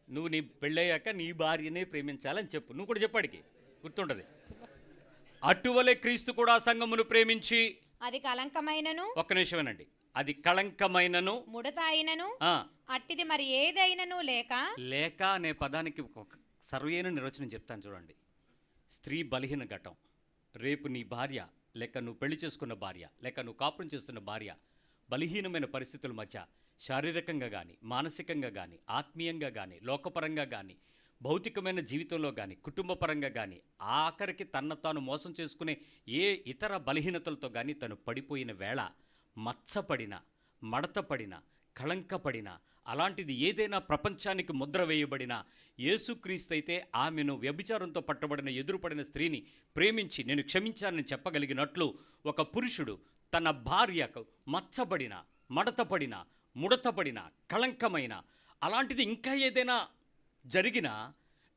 నువ్వు నీ పెళ్ళయ్యాక నీ భార్యనే ప్రేమించాలని చెప్పు. నువ్వు కూడా చెప్పాడికి గుర్తుంటది. అటువలే క్రీస్తు కూడా సంఘమును ప్రేమించి, అది కళంకమైనను, ఒక్క నిమిషమేనండి, అది కళంకమైనను ముడత అయినను అట్టిది మరి ఏదైనను లేక అనే పదానికి ఒక సర్వైన నిర్వచనం చెప్తాను చూడండి. స్త్రీ బలహీన ఘటం. రేపు నీ భార్య, లేక నువ్వు పెళ్లి చేసుకున్న భార్య, లేక నువ్వు కాపురం చేస్తున్న భార్య బలహీనమైన పరిస్థితుల మధ్య శారీరకంగా కానీ, మానసికంగా కానీ, ఆత్మీయంగా కానీ, లోకపరంగా కానీ, భౌతికమైన జీవితంలో కానీ, కుటుంబపరంగా కానీ, ఆఖరికి తాను మోసం చేసుకునే ఏ ఇతర బలహీనతలతో కానీ తను పడిపోయిన వేళ, మచ్చపడిన, మడతపడిన, కళంకపడిన, అలాంటిది ఏదైనా ప్రపంచానికి ముద్ర వేయబడిన యేసుక్రీస్తు అయితే ఆమెను వ్యభిచారంతో పట్టబడిన ఎదురుపడిన స్త్రీని ప్రేమించి నేను క్షమించానని చెప్పగలిగినట్లు ఒక పురుషుడు తన భార్యకు మచ్చబడిన, మడతపడిన, ముడతపడిన, కళంకమైన అలాంటిది ఇంకా ఏదైనా జరిగినా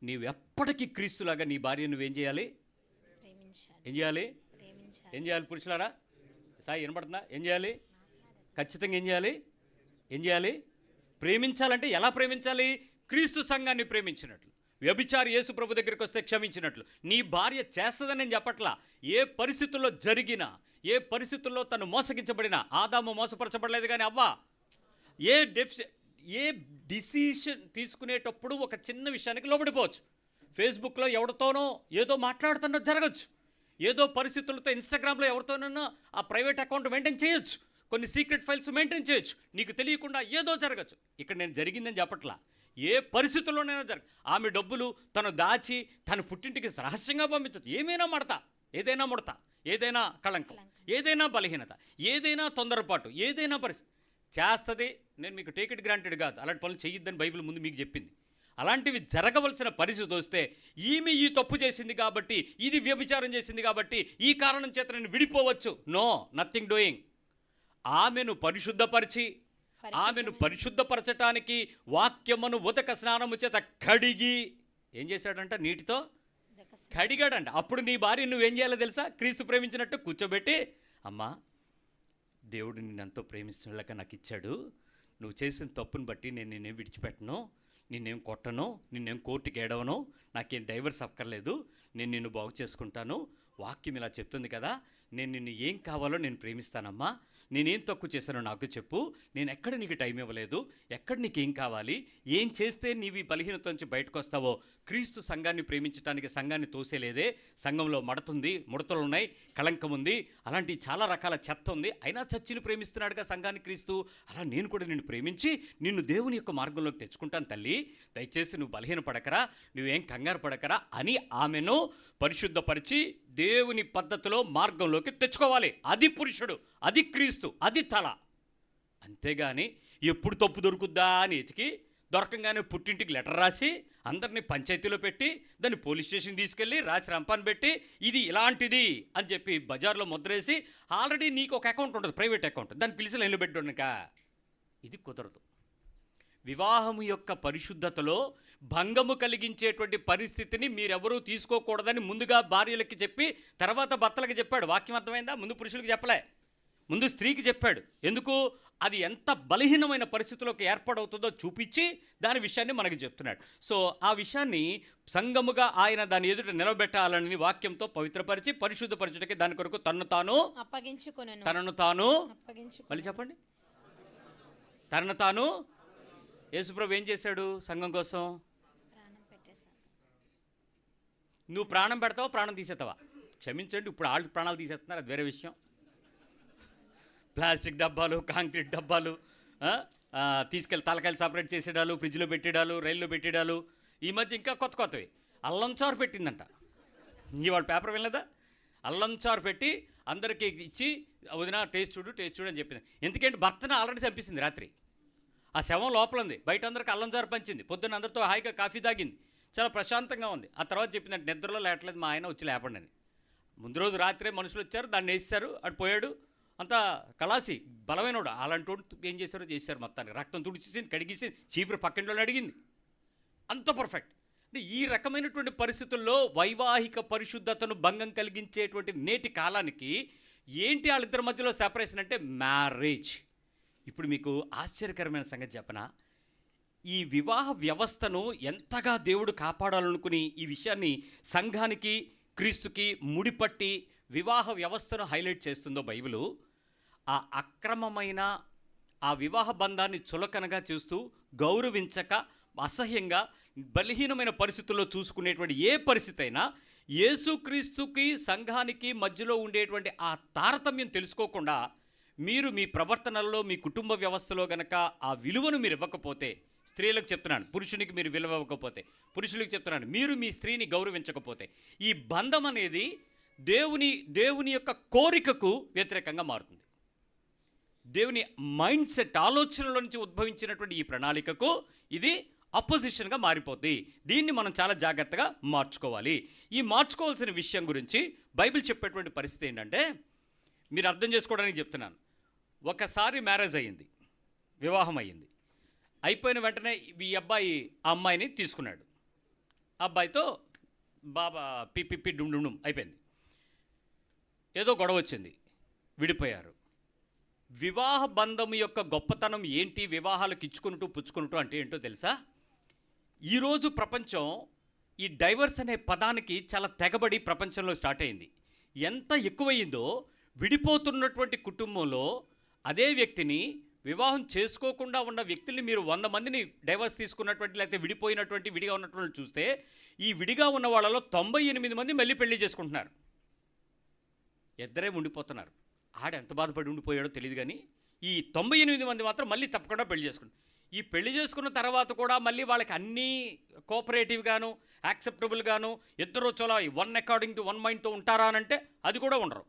నీవెప్పటికీ క్రీస్తులాగా నీ భార్య నువ్వేం చేయాలి? ఏం చేయాలి? ఏం చేయాలి పురుషులారా? సాయి వినపడుతుందా? ఏం చేయాలి? ఖచ్చితంగా ఏం చేయాలి? ప్రేమించాలంటే ఎలా ప్రేమించాలి? క్రీస్తు సంఘాన్ని ప్రేమించినట్లు. వ్యభిచారి యేసు ప్రభు దగ్గరికి వస్తే క్షమించినట్లు నీ భార్య చేస్తుందని నేను చెప్పట్లా. ఏ పరిస్థితుల్లో జరిగినా, ఏ పరిస్థితుల్లో తను మోసగించబడినా, ఆదాము మోసపరచబడలేదు కానీ అవ్వ ఏ డిసిషన్ తీసుకునేటప్పుడు ఒక చిన్న విషయానికి లోబడిపోవచ్చు. ఫేస్బుక్లో ఎవరితోనో ఏదో మాట్లాడుతున్నది జరగచ్చు, ఏదో పరిస్థితులతో ఇన్స్టాగ్రామ్లో ఎవరితోనైనా ఆ ప్రైవేట్ అకౌంట్ మెయింటైన్ చేయొచ్చు, కొన్ని సీక్రెట్ ఫైల్స్ మెయింటైన్ చేయొచ్చు, నీకు తెలియకుండా ఏదో జరగచ్చు. ఇక్కడ నేను జరిగిందని చెప్పట్లా, ఏ పరిస్థితుల్లోనైనా ఆమె డబ్బులు తను దాచి తన పుట్టింటికి రహస్యంగా పంపించవచ్చు. ఏమైనా మడత, ఏదైనా ముడత, ఏదైనా కళంకం, ఏదైనా బలహీనత, ఏదైనా తొందరపాటు, ఏదైనా పరిస్థితి చేస్తుంది. నేను మీకు టేక్ ఇట్ గ్రాంటెడ్ కాదు, అలాంటి పనులు చేయొద్దని బైబిల్ ముందు మీకు చెప్పింది. అలాంటివి జరగవలసిన పరిస్థితి వస్తే ఈమె ఈ తప్పు చేసింది కాబట్టి, ఇది వ్యభిచారం చేసింది కాబట్టి ఈ కారణం చేత నేను విడిపోవచ్చు. No, nothing doing. ఆమెను పరిశుద్ధపరచటానికి వాక్యమును ఉదక స్నానము చేత కడిగి ఏం చేశాడంట? నీటితో కడిగాడంట. అప్పుడు నీ భార్య నువ్వేం చేయాలో తెలుసా? క్రీస్తు ప్రేమించినట్టు కూర్చోబెట్టి, అమ్మా దేవుడు నిన్నెంతో ప్రేమిస్తున్నలాగా నాకు ఇచ్చాడు, నువ్వు చేసిన తప్పును బట్టి నేను నిన్నేం విడిచిపెట్టను, నిన్నేం కొట్టను, నిన్నేం కోర్టుకి ఏడవను, నాకేం డైవర్స్ అక్కర్లేదు, నేను నిన్ను బాగు చేసుకుంటాను, వాక్యం ఇలా చెప్తుంది కదా, నేను నిన్ను ఏం కావాలో నేను ప్రేమిస్తానమ్మా, నేనేం తక్కువ చేశానో నాకు చెప్పు, నేను ఎక్కడ నీకు టైం ఇవ్వలేదు, ఎక్కడ నీకేం కావాలి, ఏం చేస్తే నీవి బలహీనత నుంచి బయటకు వస్తావో. క్రీస్తు సంఘాన్ని ప్రేమించడానికి సంఘాన్ని తోసేలేదే, సంఘంలో మడతుంది, ముడతలు ఉన్నాయి, కళంకం ఉంది, అలాంటి చాలా రకాల చెత్త ఉంది, అయినా చర్చిని ప్రేమిస్తున్నాడుగా సంఘాన్ని క్రీస్తు. అలా నేను కూడా నిన్ను ప్రేమించి నిన్ను దేవుని యొక్క మార్గంలోకి తెచ్చుకుంటాను తల్లి, దయచేసి నువ్వు బలహీన పడకరా, నువ్వేం కంగారు పడకరా అని ఆమెను పరిశుద్ధపరిచి దేవుని పద్ధతిలో మార్గంలోకి తెచ్చుకోవాలి. అది పురుషుడు, అది క్రీస్తు, అది తల. అంతేగాని ఎప్పుడు తప్పు దొరుకుద్దా అని ఎతికి దొరకంగానే పుట్టింటికి లెటర్ రాసి అందరినీ పంచాయతీలో పెట్టి దాన్ని పోలీస్ స్టేషన్ తీసుకెళ్ళి రాసి రంపాన్ని పెట్టి ఇది ఇలాంటిది అని చెప్పి బజార్లో ముద్రేసి ఆల్రెడీ నీకు ఒక అకౌంట్ ఉంటుంది, ప్రైవేట్ అకౌంట్, దాన్ని పిలిచి లైన్లో పెట్టుకోక ఇది కుదరదు. వివాహము యొక్క పరిశుద్ధతలో భంగము కలిగించేటువంటి పరిస్థితిని మీరెవరూ తీసుకోకూడదని ముందుగా భార్యలకి చెప్పి తర్వాత భర్తలకు చెప్పాడు. వాక్యం అర్థమైందా? ముందు పురుషులకు చెప్పలే, ముందు స్త్రీకి చెప్పాడు. ఎందుకు? అది ఎంత బలహీనమైన పరిస్థితుల్లోకి ఏర్పడవుతుందో చూపించి దాని విషయాన్ని మనకు చెప్తున్నాడు. సో ఆ విషయాన్ని సంఘముగా ఆయన దాని ఎదుట నిలబెట్టాలని వాక్యంతో పవిత్రపరిచి పరిశుద్ధపరచడానికి దాని కొరకు తనను తాను మళ్ళీ చెప్పండి, తనను తాను. యేసుప్రభు ఏం చేశాడు సంఘం కోసం? నువ్వు ప్రాణం పెడతావా, ప్రాణం తీసేస్తావా? క్షమించండి, ఇప్పుడు వాళ్ళు ప్రాణాలు తీసేస్తున్నారు, అది వేరే విషయం. ప్లాస్టిక్ డబ్బాలు, కాంక్రీట్ డబ్బాలు తీసుకెళ్ళి తలకాయలు సపరేట్ చేసేడాలు, ఫ్రిడ్జ్లో పెట్టేడాలు, రైల్లో పెట్టేడాలు. ఈ మధ్య ఇంకా కొత్త కొత్తవి. అల్లం చారు పెట్టిందంట, ఇవాళ పేపర్ వెళ్ళదా? అల్లం చారు పెట్టి అందరికీ ఇచ్చి వదిన టేస్ట్ చూడు అని చెప్పింది. ఎందుకంటే భర్తను ఆల్రెడీ చంపేసింది రాత్రి. ఆ శవం లోపల ఉంది, బయట అందరికి అల్లం చారు పంచింది, పొద్దున్న అందరితో హాయిగా కాఫీ తాగింది, చాలా ప్రశాంతంగా ఉంది. ఆ తర్వాత చెప్పిందంటే నిద్రలో లేట్లేదు మా ఆయన వచ్చి లేపండి అని. ముందు రోజు రాత్రే మనుషులు వచ్చారు, దాన్ని వేసేశారు, అటు పోయాడు. అంతా కలాసి బలమైనడు. అలాంటి ఏం చేశారు మొత్తానికి. రక్తం తుడిచేసింది, కడిగేసింది, చీపురు పక్కింట్లో అడిగింది. అంత పర్ఫెక్ట్. అంటే ఈ రకమైనటువంటి పరిస్థితుల్లో వైవాహిక పరిశుద్ధతను భంగం కలిగించేటువంటి నేటి కాలానికి ఏంటి వాళ్ళిద్దరి మధ్యలో సెపరేషన్ అంటే మ్యారేజ్. ఇప్పుడు మీకు ఆశ్చర్యకరమైన సంగతి చెప్పనా? ఈ వివాహ వ్యవస్థను ఎంతగా దేవుడు కాపాడాలనుకుని ఈ విషయాన్ని సంఘానికి క్రీస్తుకి ముడిపట్టి వివాహ వ్యవస్థను హైలైట్ చేస్తుందో బైబిలు, ఆ అక్రమమైన ఆ వివాహ బంధాన్ని చులకనగా చూస్తూ గౌరవించక అసహ్యంగా బలహీనమైన పరిస్థితుల్లో చూసుకునేటువంటి ఏ పరిస్థితి అయినా యేసుక్రీస్తుకి సంఘానికి మధ్యలో ఉండేటువంటి ఆ తారతమ్యం తెలుసుకోకుండా మీరు మీ ప్రవర్తనల్లో మీ కుటుంబ వ్యవస్థలో గనక ఆ విలువను మీరు ఇవ్వకపోతే, స్త్రీలకు చెప్తున్నాను, పురుషునికి మీరు విలువ ఇవ్వకపోతే, పురుషులకు చెప్తున్నాను మీరు మీ స్త్రీని గౌరవించకపోతే, ఈ బంధం అనేది దేవుని యొక్క కోరికకు వ్యతిరేకంగా మారుతుంది. దేవుని మైండ్ సెట్ ఆలోచనల నుంచి ఉద్భవించినటువంటి ఈ ప్రణాళికకు ఇది అపోజిషన్గా మారిపోద్ది. దీన్ని మనం చాలా జాగ్రత్తగా మార్చుకోవాలి. ఈ మార్చుకోవాల్సిన విషయం గురించి బైబిల్ చెప్పేటువంటి పరిస్థితి ఏంటంటే, మీరు అర్థం చేసుకోవడానికి చెప్తున్నాను. ఒకసారి మ్యారేజ్ అయ్యింది, వివాహం అయ్యింది, అయిపోయిన వెంటనే ఈ అబ్బాయి ఆ అమ్మాయిని తీసుకున్నాడు. అబ్బాయితో బాబా పిప్పి డుండుం అయిపోయింది. ఏదో గొడవ వచ్చింది, విడిపోయారు. వివాహ బంధం యొక్క గొప్పతనం ఏంటి, వివాహాలకు ఇచ్చుకుంటూ పుచ్చుకుంటూ అంటే ఏంటో తెలుసా? ఈరోజు ప్రపంచం ఈ డైవర్స్ అనే పదానికి చాలా తెగబడి ప్రపంచంలో స్టార్ట్ అయింది. ఎంత ఎక్కువయిందో విడిపోతున్నటువంటి కుటుంబంలో అదే వ్యక్తిని, వివాహం చేసుకోకుండా ఉన్న వ్యక్తుల్ని మీరు 100 మందిని డైవర్స్ తీసుకున్నటువంటి లేకపోతే విడిపోయినటువంటి విడిగా ఉన్నటువంటి చూస్తే ఈ విడిగా ఉన్న వాళ్ళలో 98 మంది మళ్ళీ పెళ్లి చేసుకుంటున్నారు. ఇద్దరే ఉండిపోతున్నారు. ఆడ ఎంత బాధపడి ఉండిపోయాడో తెలియదు కానీ ఈ 98 మంది మాత్రం మళ్ళీ తప్పకుండా పెళ్లి చేసుకుంటారు. ఈ పెళ్లి చేసుకున్న తర్వాత కూడా మళ్ళీ వాళ్ళకి అన్నీ కోఆపరేటివ్గాను యాక్సెప్టబుల్గాను ఇద్దరు చాలా 1 అకార్డింగ్ టు 1 మైండ్తో ఉంటారా అని అంటే అది కూడా ఉండరు,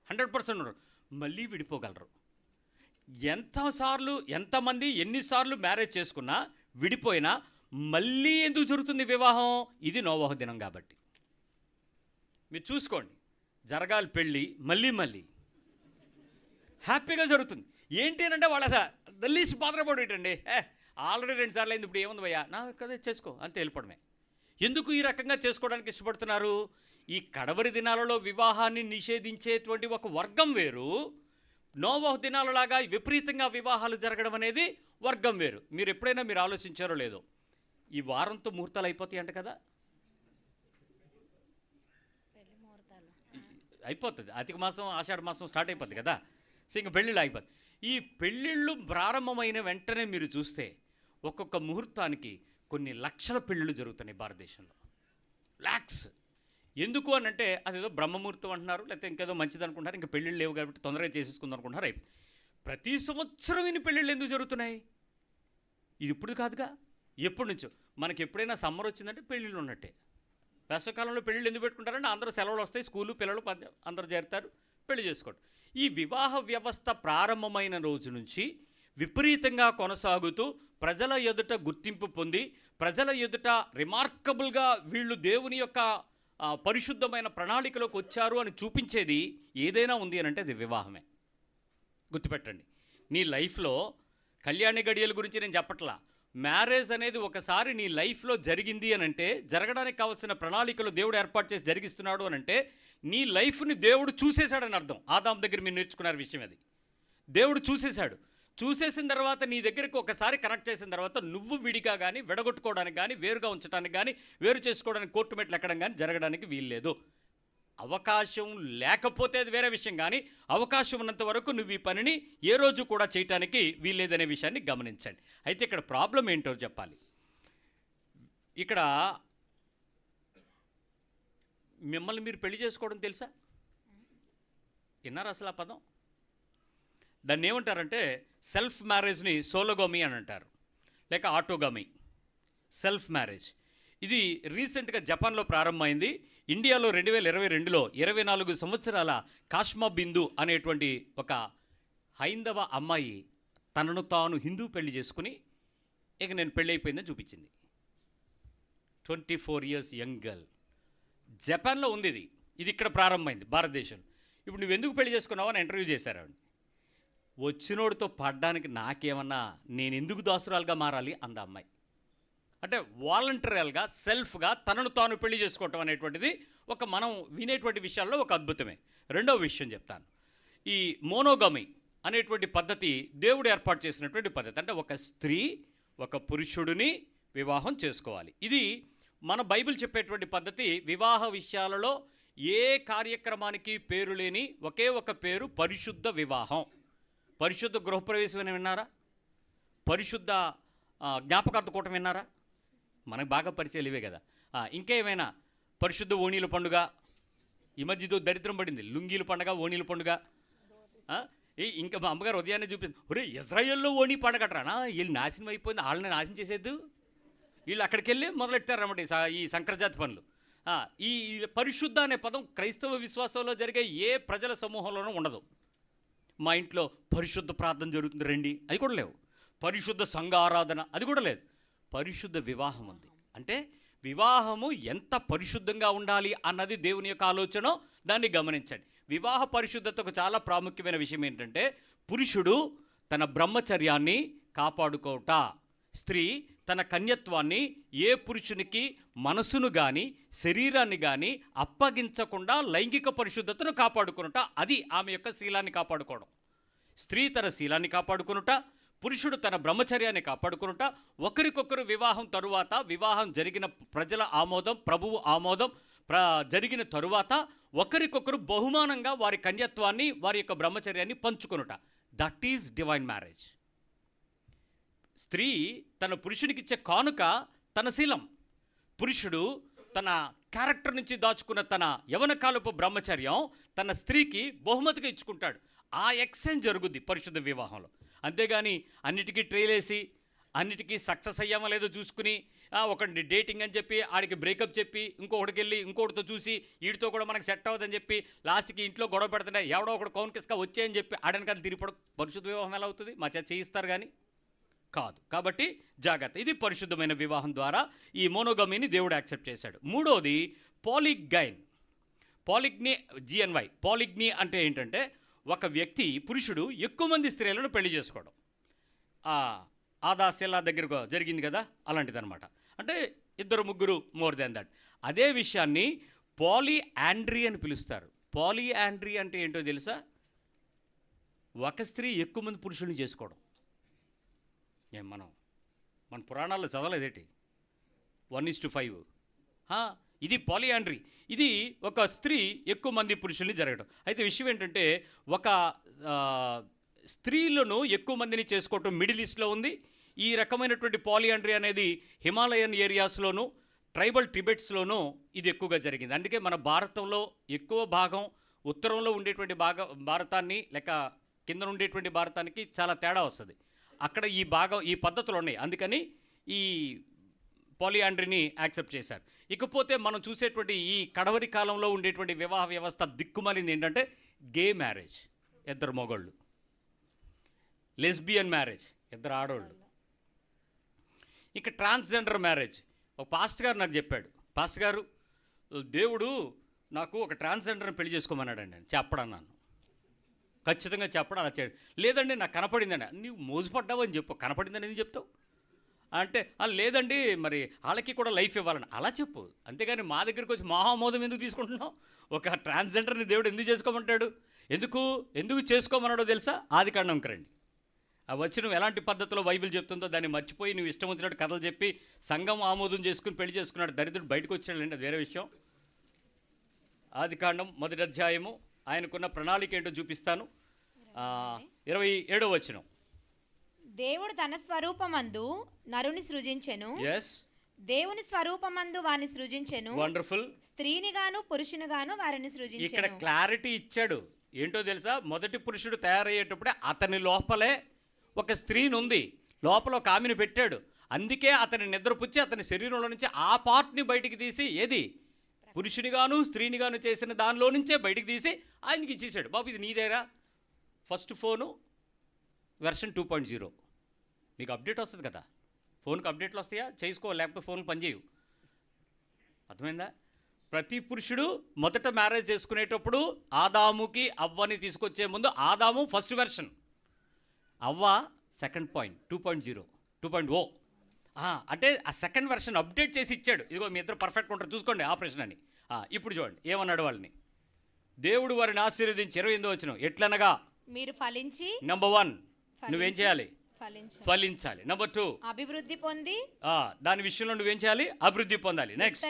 100% ఉండరు, మళ్ళీ విడిపోగలరు. ఎంతమంది ఎన్నిసార్లు మ్యారేజ్ చేసుకున్నా విడిపోయినా మళ్ళీ ఎందుకు జరుగుతుంది వివాహం? ఇది నోవహ దినం కాబట్టి. మీరు చూసుకోండి, జరగాలి పెళ్ళి మళ్ళీ హ్యాపీగా జరుగుతుంది. ఏంటి అంటే వాళ్ళ లీస్ట్ బాధపడేటండి, ఆల్రెడీ 2 సార్లు అయింది, ఇప్పుడు ఏముంది భయ్యా నా కదా చేసుకో అంతే వెళ్ళిపోవడమే. ఎందుకు ఈ రకంగా చేసుకోవడానికి ఇష్టపడుతున్నారు? ఈ కడవరి దినాలలో వివాహాన్ని నిషేధించేటువంటి ఒక వర్గం వేరు, నోవహు దినాలలాగా విపరీతంగా వివాహాలు జరగడం అనేది వర్గం వేరు. మీరు ఎప్పుడైనా మీరు ఆలోచించారో లేదో, ఈ వారంతో ముహూర్తాలు అయిపోతాయి అంట కదా. అయిపోతుంది. అధిక మాసం ఆషాఢ మాసం స్టార్ట్ అయిపోద్ది కదా, సో ఇంక పెళ్ళిళ్ళు అయిపోద్ది. ఈ పెళ్ళిళ్ళు ప్రారంభమైన వెంటనే మీరు చూస్తే ఒక్కొక్క ముహూర్తానికి కొన్ని లక్షల పెళ్ళిళ్ళు జరుగుతున్నాయి భారతదేశంలో, ల్యాక్స్. ఎందుకు అని అంటే అదేదో బ్రహ్మముహూర్తం అంటున్నారు, లేకపోతే ఇంకేదో మంచిది అనుకుంటున్నారు, ఇంకా పెళ్ళిళ్ళు లేవు కాబట్టి తొందరగా చేసేసుకుందాం అనుకుంటున్నారు. అయిపోయి ప్రతి సంవత్సరం ఇన్ని పెళ్ళిళ్ళు ఎందుకు జరుగుతున్నాయి? ఇది ఇప్పుడు కాదుగా, ఎప్పటి నుంచో. మనకి ఎప్పుడైనా సమ్మర్ వచ్చిందంటే పెళ్ళిళ్ళు ఉన్నట్టే. వేసవకాలంలో పెళ్ళిళ్ళు ఎందుకు పెట్టుకుంటారంటే అందరూ సెలవులు వస్తాయి, స్కూలు పిల్లలు అందరూ చేరుతారు, పెళ్లి చేసుకోండి. ఈ వివాహ వ్యవస్థ ప్రారంభమైన రోజు నుంచి విపరీతంగా కొనసాగుతూ ప్రజల ఎదుట గుర్తింపు పొంది, ప్రజల ఎదుట రిమార్కబుల్గా వీళ్ళు దేవుని యొక్క పరిశుద్ధమైన ప్రణాళికలోకి వచ్చారు అని చూపించేది ఏదైనా ఉంది అని అంటే అది వివాహమే. గుర్తుపెట్టండి, నీ లైఫ్లో కళ్యాణ గడియల గురించి నేను చెప్పట్లా. మ్యారేజ్ అనేది ఒకసారి నీ లైఫ్లో జరిగింది అని అంటే, జరగడానికి కావాల్సిన ప్రణాళికలు దేవుడు ఏర్పాటు చేసి జరిగిస్తున్నాడు అని అంటే, నీ లైఫ్ని దేవుడు చూసేశాడని అర్థం. ఆదాం దగ్గర మీరు నేర్చుకున్నారు విషయం అది. దేవుడు చూసేశాడు. చూసేసిన తర్వాత నీ దగ్గరికి ఒకసారి కనెక్ట్ చేసిన తర్వాత నువ్వు విడిగా కానీ, విడగొట్టుకోవడానికి కానీ, వేరుగా ఉంచడానికి కానీ, వేరు చేసుకోవడానికి కోర్టు మెట్లు ఎక్కడం కానీ జరగడానికి వీల్లేదు. అవకాశం లేకపోతే అది వేరే విషయం, కానీ అవకాశం ఉన్నంత వరకు నువ్వు ఈ పనిని ఏ రోజు కూడా చేయటానికి వీల్లేదనే విషయాన్ని గమనించండి. అయితే ఇక్కడ ప్రాబ్లం ఏంటో చెప్పాలి. ఇక్కడ మిమ్మల్ని మీరు పెళ్లి చేసుకోవడం తెలుసా? విన్నారా అసలు ఆ పదం? దాన్ని ఏమంటారంటే సెల్ఫ్ మ్యారేజ్ని సోలోగమీ అని అంటారు, లేక ఆటోగమీ. సెల్ఫ్ మ్యారేజ్ ఇది రీసెంట్గా జపాన్లో ప్రారంభమైంది. ఇండియాలో 2022లో 24 సంవత్సరాల కాశ్మా బిందు అనేటువంటి ఒక హైందవ అమ్మాయి తనను తాను హిందూ పెళ్లి చేసుకుని ఇక నేను పెళ్ళి అయిపోయిందని చూపించింది. 24 years యంగ్ గర్ల్. జపాన్లో ఉంది ఇది. ఇది ఇక్కడ ప్రారంభమైంది భారతదేశంలో. ఇప్పుడు నువ్వు ఎందుకు పెళ్లి చేసుకున్నావు అని ఇంటర్వ్యూ చేశారు ఆవిడ. వచ్చినోడితో పడ్డానికి నాకేమన్నా, నేను ఎందుకు దాసురాలుగా మారాలి అంద అమ్మాయి. అంటే వాలంటరీగా సెల్ఫ్గా తనను తాను పెళ్లి చేసుకోవటం అనేటువంటిది ఒక మనం వినేటువంటి విషయాల్లో ఒక అద్భుతమే. రెండవ విషయం చెప్తాను. ఈ మోనోగమీ అనేటువంటి పద్ధతి దేవుడు ఏర్పాటు చేసినటువంటి పద్ధతి. అంటే ఒక స్త్రీ ఒక పురుషుడిని వివాహం చేసుకోవాలి. ఇది మన బైబిల్ చెప్పేటువంటి పద్ధతి. వివాహ విషయాలలో ఏ కార్యక్రమానికి పేరు లేని ఒకే ఒక పేరు పరిశుద్ధ వివాహం. పరిశుద్ధ గృహప్రవేశం అని విన్నారా? పరిశుద్ధ జ్ఞాపకార్థ కూటం విన్నారా? మనకు బాగా పరిచయాలు ఇవే కదా. ఇంకా ఏమైనా పరిశుద్ధ ఓణీల పండుగ, ఈ మధ్య దరిద్రం పడింది, లుంగీల పండుగ, ఓణీల పండుగ. ఇంకా మా అమ్మగారు ఉదయాన్నే చూపిస్తుంది, ఒరే ఇజ్రాయెల్లో ఓణీ పండుగ అట్రానా, వీళ్ళు నాశనం అయిపోయింది, వాళ్ళని నాశనం చేసేద్దు, వీళ్ళు అక్కడికి వెళ్ళి మొదలెట్టారన్నమాట ఈ సంకరజాతి పనులు. ఈ పరిశుద్ధ అనే పదం క్రైస్తవ విశ్వాసంలో జరిగే ఏ ప్రజల సమూహంలోనూ ఉండదు. మా ఇంట్లో పరిశుద్ధ ప్రార్థన జరుగుతుంది రండి, అది కూడా లేవు. పరిశుద్ధ సంఘ ఆరాధన, అది కూడా లేదు. పరిశుద్ధ వివాహం ఉంది. అంటే వివాహము ఎంత పరిశుద్ధంగా ఉండాలి అన్నది దేవుని యొక్క ఆలోచన. దాన్ని గమనించండి. వివాహ పరిశుద్ధతకు చాలా ప్రాముఖ్యమైన విషయం ఏంటంటే పురుషుడు తన బ్రహ్మచర్యాన్ని కాపాడుకోవట, స్త్రీ తన కన్యత్వాన్ని ఏ పురుషునికి మనసును కానీ శరీరాన్ని కానీ అప్పగించకుండా లైంగిక పరిశుద్ధతను కాపాడుకునుట, అది ఆమె యొక్క శీలాన్ని కాపాడుకోవడం. స్త్రీ తన శీలాన్ని కాపాడుకునుట, పురుషుడు తన బ్రహ్మచర్యాన్ని కాపాడుకునుట. ఒకరికొకరు వివాహం తరువాత, వివాహం జరిగిన ప్రజల ఆమోదం, ప్రభువు ఆమోదం జరిగిన తరువాత ఒకరికొకరు బహుమానంగా వారి కన్యత్వాన్ని, వారి యొక్క బ్రహ్మచర్యాన్ని పంచుకునుట. That is divine marriage. స్త్రీ తన పురుషునికిచ్చే కానుక తన శీలం. పురుషుడు తన క్యారెక్టర్ నుంచి దాచుకున్న తన యవనకాలపు బ్రహ్మచర్యం తన స్త్రీకి బహుమతిగా ఇచ్చుకుంటాడు. ఆ ఎక్స్చేంజ్ జరుగుద్ది పరిశుద్ధ వివాహంలో. అంతేగాని అన్నిటికీ ట్రైలేసి అన్నిటికీ సక్సెస్ అయ్యామో లేదో చూసుకుని ఒకటి డేటింగ్ అని చెప్పి ఆడికి బ్రేకప్ చెప్పి ఇంకొకటికి వెళ్ళి ఇంకొకటితో చూసి వీడితో కూడా మనకు సెట్ అవ్వదని చెప్పి లాస్ట్కి ఇంట్లో గొడవ పెడుతుంటే ఎవడో ఒకటి కౌన్కిస్గా వచ్చాయని చెప్పి ఆడనకాలు తిరిగిపోవడం పరిశుద్ధ వివాహం ఎలా అవుతుంది? మా చేత చేయిస్తారు కానీ కాదు. కాబట్టి జాగ్రత్త. ఇది పరిశుద్ధమైన వివాహం ద్వారా ఈ మోనోగమీని దేవుడు యాక్సెప్ట్ చేశాడు. మూడోది పాలిగైన్. పాలిగ్నీ, GNY. పాలిగ్నీ అంటే ఏంటంటే ఒక వ్యక్తి, పురుషుడు ఎక్కువ మంది స్త్రీలను పెళ్లి చేసుకోవడం. ఆదాశిలా దగ్గర జరిగింది కదా, అలాంటిదన్నమాట. అంటే 2-3 మోర్ దాన్ దట్. అదే విషయాన్ని పాలియాండ్రీ అని పిలుస్తారు. పాలియాండ్రీ అంటే ఏంటో తెలుసా? ఒక స్త్రీ ఎక్కువ మంది పురుషుల్ని చేసుకోవడం. మన పురాణాల్లో చదవలేదేంటి? 1:5. ఇది పాలియాండ్రీ. ఇది ఒక స్త్రీ ఎక్కువ మంది పురుషుల్ని జరగడం. అయితే విషయం ఏంటంటే ఒక స్త్రీలను ఎక్కువ మందిని చేసుకోవటం మిడిల్ ఈస్ట్లో ఉంది. ఈ రకమైనటువంటి పాలియాండ్రీ అనేది హిమాలయన్ ఏరియాస్లోను, ట్రైబల్ టిబెట్స్లోనూ ఇది ఎక్కువగా జరిగింది. అందుకే మన భారతంలో ఎక్కువ భాగం ఉత్తరంలో ఉండేటువంటి భారతాన్ని లేక కింద ఉండేటువంటి భారతానికి చాలా తేడా వస్తుంది. అక్కడ ఈ పద్ధతులు ఉన్నాయి. అందుకని ఈ పాలియాండ్రీని యాక్సెప్ట్ చేశారు. ఇకపోతే మనం చూసేటువంటి ఈ కడవరి కాలంలో ఉండేటువంటి వివాహ వ్యవస్థ దిక్కుమాలింది ఏంటంటే గే మ్యారేజ్, ఇద్దరు మొగళ్ళు, లెస్బియన్ మ్యారేజ్, ఇద్దరు ఆడవాళ్ళు, ఇక ట్రాన్స్జెండర్ మ్యారేజ్. ఒక పాస్టర్ గారు నాకు చెప్పాడు, పాస్టర్ గారు దేవుడు నాకు ఒక ట్రాన్స్జెండర్ని పెళ్లి చేసుకోమన్నాడండి అని చెప్పడన్నాను. ఖచ్చితంగా చెప్పడం అలా చేయడు. లేదండి నాకు కనపడిందండి. నీవు మోసపడ్డావు అని చెప్పు, కనపడిందని ఎందుకు చెప్తావు అంటే లేదండి మరి వాళ్ళకి కూడా లైఫ్ ఇవ్వాలని అలా చెప్పు. అంతేగాని మా దగ్గరికి వచ్చి మహామోదం ఎందుకు తీసుకుంటున్నావు? ఒక ట్రాన్స్జెండర్ని దేవుడు ఎందుకు చేసుకోమంటాడు? ఎందుకు చేసుకోమన్నాడో తెలుసా? ఆదికాండంకి రండి. ఆ వచ్చి నువ్వు ఎలాంటి పద్ధతిలో బైబిల్ చెప్తుందో దాన్ని మర్చిపోయి నువ్వు ఇష్టం వచ్చినట్టు కథలు చెప్పి సంఘం ఆమోదం చేసుకుని పెళ్లి చేసుకున్నాడు దరిద్రుడు బయటకు వచ్చాడండి, అది వేరే విషయం. ఆదికాండం 1వ అధ్యాయము ఆయనకున్న ప్రణాళిక ఏంటో చూపిస్తాను. 27వ వచనం. దేవుడు తన స్వరూపమందు నరుని సృజించెను. yes దేవుని స్వరూపమందు వారిని సృజించెను. వండర్ఫుల్. స్త్రీనిగాను పురుషునిగాను వారిని సృజించెను. ఇక్కడ క్లారిటీ ఇచ్చాడు. ఏంటో తెలుసా? మొదటి పురుషుడు తయారయ్యేటప్పుడే అతని లోపలే ఒక స్త్రీని ఉంది, లోపల ఒక ఆమెను పెట్టాడు. అందుకే అతని నిద్రపుచ్చి అతని శరీరంలో నుంచి ఆ పార్ట్ని బయటికి తీసి ఏది పురుషునిగాను స్త్రీనిగాను చేసిన దానిలో నుంచే బయటికి తీసి ఆయనకి ఇచ్చేసాడు. బాబు ఇది నీదేరా. First phone version 2.0. మీకు అప్డేట్ వస్తుంది కదా, ఫోన్కి అప్డేట్లు వస్తాయా? చేసుకో, లేకపోతే ఫోన్కి పనిచేయవు. అర్థమైందా? ప్రతి పురుషుడు మొదట మ్యారేజ్ చేసుకునేటప్పుడు ఆదాముకి అవ్వని తీసుకొచ్చే ముందు ఆదాము ఫస్ట్ వెర్షన్, అవ్వ సెకండ్ పాయింట్ 2.0 అంటే ఆ సెకండ్ వెర్షన్ అప్డేట్ చేసి ఇచ్చాడు. ఇదిగో మీ ఇద్దరు పర్ఫెక్ట్ ఉంటారు చూసుకోండి ఆపరేషన్ అని. ఇప్పుడు చూడండి ఏమన్నాడు వాళ్ళని. దేవుడు వారిని ఆశీర్వదించి 28వ వచనం, ఎట్లనగా మీరు ఫలించి, నెంబర్ 1 నువ్వేం చేయాలి? ఫలించాలి. నెంబర్ 2 అభివృద్ధి పొంది, దాని విషయంలో నువ్వేం చేయాలి? అభివృద్ధి పొందాలి. నెక్స్ట్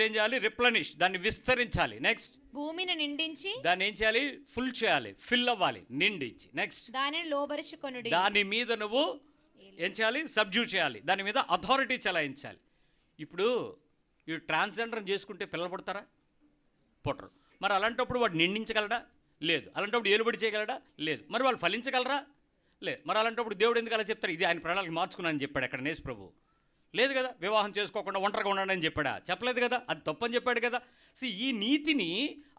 ఏం చేయాలి? రిప్లనిష్, దాన్ని విస్తరించాలి. నెక్స్ట్ భూమిని నిండించి, దాన్ని ఏం చేయాలి? ఫుల్ చేయాలి, ఫిల్ అవ్వాలి, నిండించి. నెక్స్ట్ దానిని లోబరుచుకొనుడి, దాని మీద నువ్వు ఏం చేయాలి? సబ్జ్యూ చేయాలి, దాని మీద అథారిటీ చలాయించాలి. ఇప్పుడు ఈ ట్రాన్స్జెండర్ చేసుకుంటే పిల్లలు పుడతారా? పుట్టరు. మరి అలాంటప్పుడు వాడు నిండించగలడా? లేదు. అలాంటప్పుడు ఏలుబడి చేయగలడా? లేదు. మరి వాళ్ళు ఫలించగలరా? లేదు. మరి అలాంటప్పుడు దేవుడు ఎందుకు అలా చెప్తారు? ఇది ఆయన ప్రణాళిక మార్చుకున్నానని చెప్పాడు అక్కడ యేసు ప్రభు. లేదు కదా. వివాహం చేసుకోకుండా ఒంటరిగా ఉండండి అని చెప్పాడా? చెప్పలేదు కదా. అది తప్పని చెప్పాడు కదా. సో ఈ నీతిని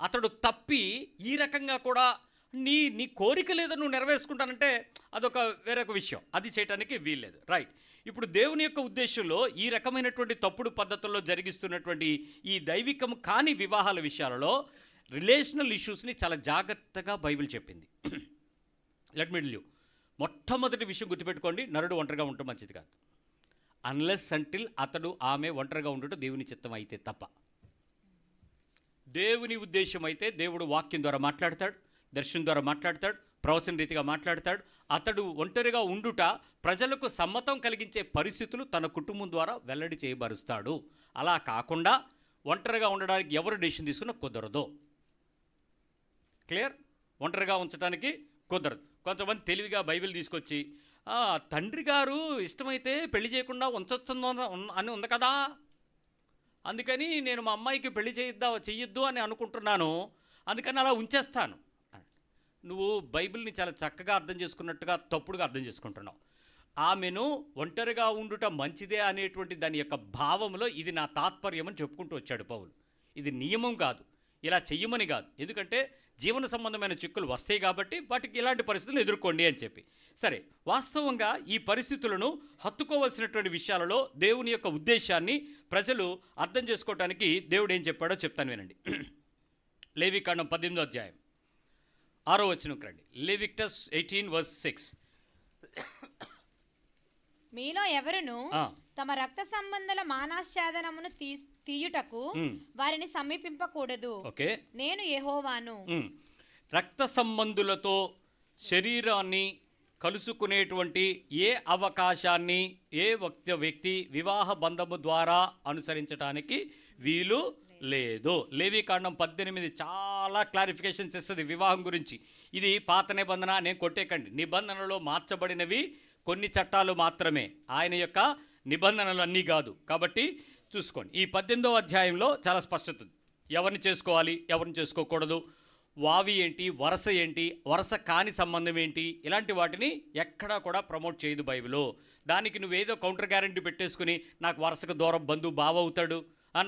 అతడు తప్పి ఈ రకంగా కూడా నీ కోరిక లేదో నువ్వు నెరవేర్చుకుంటానంటే అదొక వేరొక విషయం, అది చేయడానికి వీల్లేదు. రైట్. ఇప్పుడు దేవుని యొక్క ఉద్దేశంలో ఈ రకమైనటువంటి తప్పుడు పద్ధతుల్లో జరిగిస్తున్నటువంటి ఈ దైవికం కాని వివాహాల విషయాలలో రిలేషనల్ ఇష్యూస్ని చాలా జాగ్రత్తగా బైబిల్ చెప్పింది. లెట్ మీ టెల్ యు, మొట్టమొదటి విషయం గుర్తుపెట్టుకోండి, నరుడు ఒంటరిగా ఉండటం మంచిది కాదు. అన్లెస్ అంటిల్ అతడు ఆమె ఒంటరిగా ఉండటం దేవుని చిత్తం అయితే తప్ప. దేవుని ఉద్దేశం అయితే దేవుడు వాక్యం ద్వారా మాట్లాడతాడు, దర్శనం ద్వారా మాట్లాడతాడు, ప్రవచన రీతిగా మాట్లాడతాడు. అతడు ఒంటరిగా ఉండుట ప్రజలకు సమ్మతం కలిగించే పరిస్థితులు తన కుటుంబం ద్వారా వెల్లడి చేయబరుస్తాడు. అలా కాకుండా ఒంటరిగా ఉండడానికి ఎవరు డెసిషన్ తీసుకున్నా కుదరదు. క్లియర్? ఒంటరిగా ఉంచడానికి కుదరదు. కొంతమంది తెలివిగా బైబిల్ తీసుకొచ్చి తండ్రి గారు ఇష్టమైతే పెళ్లి చేయకుండా ఉంచొచ్చు అని ఉంది కదా, అందుకని నేను మా అమ్మాయికి పెళ్లి చెయ్యొద్దు అని అనుకుంటున్నాను, అందుకని అలా ఉంచేస్తాను. నువ్వు బైబిల్ని చాలా చక్కగా అర్థం చేసుకున్నట్టుగా తప్పుడుగా అర్థం చేసుకుంటున్నావు. ఆమెను ఒంటరిగా ఉండుట మంచిదే అనేటువంటి దాని యొక్క భావంలో ఇది నా తాత్పర్యం అని చెప్పుకుంటూ వచ్చాడు పౌలు. ఇది నియమం కాదు, ఇలా చెయ్యమని కాదు. ఎందుకంటే జీవన సంబంధమైన చిక్కులు వస్తాయి కాబట్టి వాటికి ఇలాంటి పరిస్థితులు ఎదుర్కోండి అని చెప్పి. సరే, వాస్తవంగా ఈ పరిస్థితులను హత్తుకోవాల్సినటువంటి విషయాలలో దేవుని యొక్క ఉద్దేశాన్ని ప్రజలు అర్థం చేసుకోవటానికి దేవుడు ఏం చెప్పాడో చెప్తాను వినండి. లేవికాండం 18వ అధ్యాయం 6వ వచనంకి రండి. లెవిటికస్ 18:6. మీలో ఎవరును తమ రక్త సంబంధుల మానాశ్చాదనమును తీయుటకు వారిని సమీపింపకూడదు. ఓకే, నేను యెహోవాను. రక్త సంబంధులతో శరీరాన్ని కలుసుకునేటువంటి ఏ అవకాశాన్ని ఏ వ్యక్తి వివాహ బంధము ద్వారా అనుసరించడానికి వీలు లేదు. లేవీకాండం 18 చాలా క్లారిఫికేషన్స్ ఇస్తుంది వివాహం గురించి. ఇది పాత నిబంధన, నేను కొట్టేకండి. నిబంధనలో మార్చబడినవి కొన్ని చట్టాలు మాత్రమే, ఆయన యొక్క నిబంధనలు అన్నీ కాదు. కాబట్టి చూసుకోండి, ఈ 18వ అధ్యాయంలో చాలా స్పష్టత ఉంది. ఎవరిని చేసుకోవాలి, ఎవరిని చేసుకోకూడదు, వావి ఏంటి, వరస ఏంటి, వరస కాని సంబంధం ఏంటి, ఇలాంటి వాటిని ఎక్కడా కూడా ప్రమోట్ చేయదు బైబిల్. దానికి నువ్వేదో కౌంటర్ గ్యారంటీ పెట్టేసుకుని నాకు వరసకు దూరం బంధువు బావ అవుతాడు,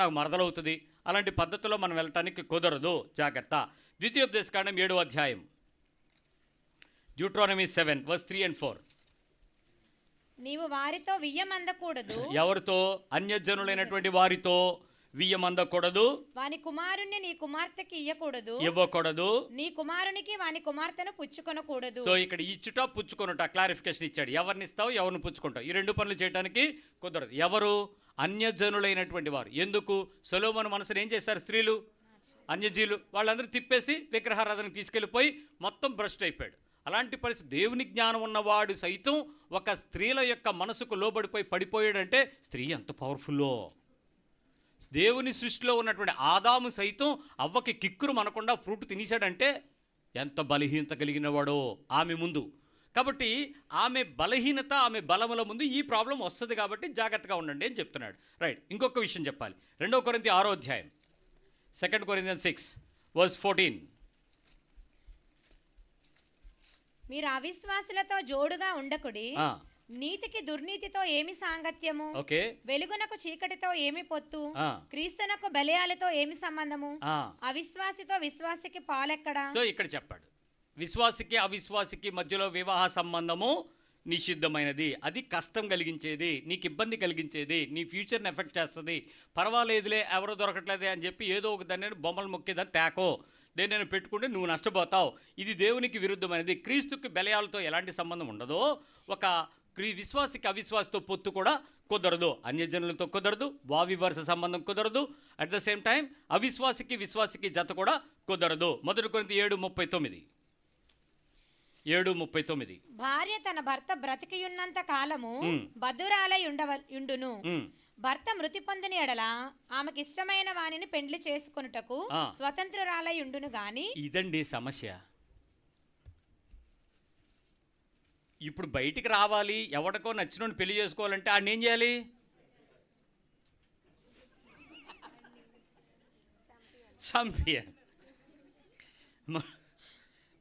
నాకు మరదలవుతుంది, అలాంటి పద్ధతిలో మనం వెళ్ళటానికి కుదరదు. జాగ్రత్త. ద్వితీయోపదేశకాండం 7వ అధ్యాయం, డ్యూట్రానమీ 7:3-4. నీవు వారితో వియ్యమందకూడదు. ఎవరితో? అన్యజనులైనటువంటి వారితో వియ్యమందకూడదు. వాని కుమారుణ్ణి నీ కుమార్తెకి ఇవ్వకూడదు. నీ కుమారునికి వాని కుమార్తెను పుచ్చుకొనకూడదు. సో ఇక్కడ ఇచ్చుట పుచ్చుకొనుట క్లారిఫికేషన్ ఇచ్చాడు. ఎవరిని ఇస్తావు, ఎవరిని పుచ్చుకుంటావు, ఈ రెండు పనులు చేయడానికి కుదరదు. ఎవరు? అన్యజనులైనటువంటి వారు. ఎందుకు? సొలొమోను మనసును ఏం చేశారు స్త్రీలు? అన్యజీలు. వాళ్ళందరూ తిప్పేసి విగ్రహారాధనకు తీసుకెళ్ళిపోయి మొత్తం భ్రష్ట్ అయిపోయాడు. అలాంటి పరిస్థితి, దేవుని జ్ఞానం ఉన్నవాడు సైతం ఒక స్త్రీల యొక్క మనసుకు లోబడిపోయి పడిపోయాడంటే స్త్రీ ఎంత పవర్ఫుల్లో. దేవుని సృష్టిలో ఉన్నటువంటి ఆదాము సైతం అవ్వకి కిక్కురు మనకుండా ఫ్రూట్ తినేశాడంటే ఎంత బలహీనత కలిగిన వాడో ఆమె ముందు. కాబట్టి ఆమె బలహీనత, ఆమె బలముల ముందు ఈ ప్రాబ్లం వస్తుంది. కాబట్టి జాగ్రత్తగా ఉండండి అని చెప్తున్నాడు. రైట్. ఇంకొక విషయం చెప్పాలి. 2 కొరింథీ 6వ అధ్యాయం, 2 Corinthians 6:14. మీరు అవిశ్వాసులతో జోడుగా ఉండకుడి. నీతికి దుర్నీతితో ఏమి సాంగత్యము? ఓకే. వెలుగునకు చీకటితో ఏమి పొత్తు? క్రీస్తునకు బలియాలతో ఏమి సంబంధము? అవిశ్వాసితో విశ్వాసికి పాలెక్కడా? సో ఇక్కడ చెప్పాడు, విశ్వాసికి అవిశ్వాసికి మధ్యలో వివాహ సంబంధము నిషిద్ధమైనది. అది కష్టం కలిగించేది, నీకు ఇబ్బంది కలిగించేది, నీ ఫ్యూచర్ని ఎఫెక్ట్ చేస్తుంది. పర్వాలేదులే, ఎవరో దొరకట్లేదే అని చెప్పి ఏదో ఒక దాన్ని బొమ్మలు మొక్కేదాన్ని తేకో, దేన్ని పెట్టుకుంటే నువ్వు నష్టపోతావు. ఇది దేవునికి విరుద్ధమైనది. క్రీస్తుకి బెలయాలతో ఎలాంటి సంబంధం ఉండదో ఒక విశ్వాసికి అవిశ్వాసతో పొత్తు కూడా కుదరదు. అన్యజనులతో కుదరదు, వావి వరుస సంబంధం కుదరదు. అట్ ద సేమ్ టైం అవిశ్వాసికి విశ్వాసికి జత కూడా కుదరదు. 1 కొరింథీ 7:39. భార్య తన భర్త బ్రతికియున్నంత కాలము బద్ధురాలై ఉండును. భర్త మృతి పొందిన ఎడల ఆమెకి ఇష్టమైన వానిని పెండ్లి చేసుకొనుటకు స్వతంత్రురాలై ఉండును గాని. ఇదండి సమస్య. ఇప్పుడు బయటికి రావాలి, ఎవడికో నచ్చినోని పెళ్లి చేసుకోవాలంటే ఆడిని ఏం చేయాలి? చంపియాలి.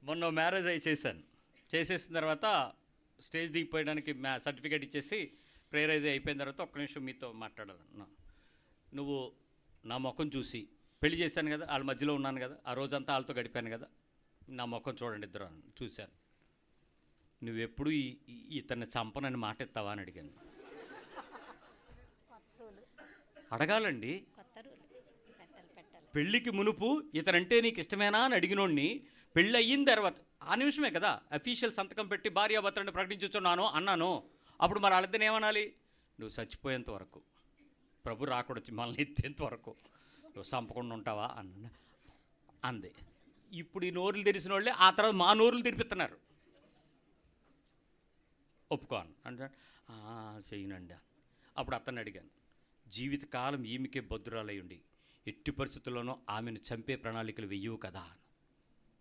మొన్న మ్యారేజ్ చేసేసిన తర్వాత స్టేజ్ దిగిపోయడానికి సర్టిఫికేట్ ఇచ్చేసి ప్రేయర్ అయితే అయిపోయిన తర్వాత ఒక్క నిమిషం మీతో మాట్లాడాలన్నా. నువ్వు నా ముఖం చూసి పెళ్లి చేశాను కదా, వాళ్ళ మధ్యలో ఉన్నాను కదా, ఆ రోజంతా వాళ్ళతో గడిపాను కదా, నా ముఖం చూడండి ఇద్దరు చూశాను. నువ్వెప్పుడు ఇతన్ని చంపనని మాట ఎత్తావా అని అడిగాను. అడగాలండి. పెళ్ళికి మునుపు ఇతనంటే నీకు ఇష్టమేనా అని అడిగినోడిని పెళ్ళి అయిన తర్వాత ఆ నిమిషమే కదా అఫీషియల్ సంతకం పెట్టి భార్యాభర్తలను ప్రకటించుతున్నాను అన్నాను. అప్పుడు మరి వాళ్ళిద్దరిని ఏమనాలి? నువ్వు చచ్చిపోయేంత వరకు, ప్రభు రాకూడదు మనల్ని ఎత్తేంత వరకు నువ్వు చంపకుండా ఉంటావా అన్న అంది. ఇప్పుడు ఈ నోరులు తెరిసిన వాళ్ళే ఆ తర్వాత మా నోరులు తెరిపిస్తున్నారు. ఒప్పుకోను అంటే చెయ్యనండి. అప్పుడు అతన్ని అడిగాను, జీవితకాలం ఈమెకే బద్దురాలై ఉండి ఎట్టి పరిస్థితుల్లోనూ ఆమెను చంపే ప్రణాళికలు వెయ్యవు కదా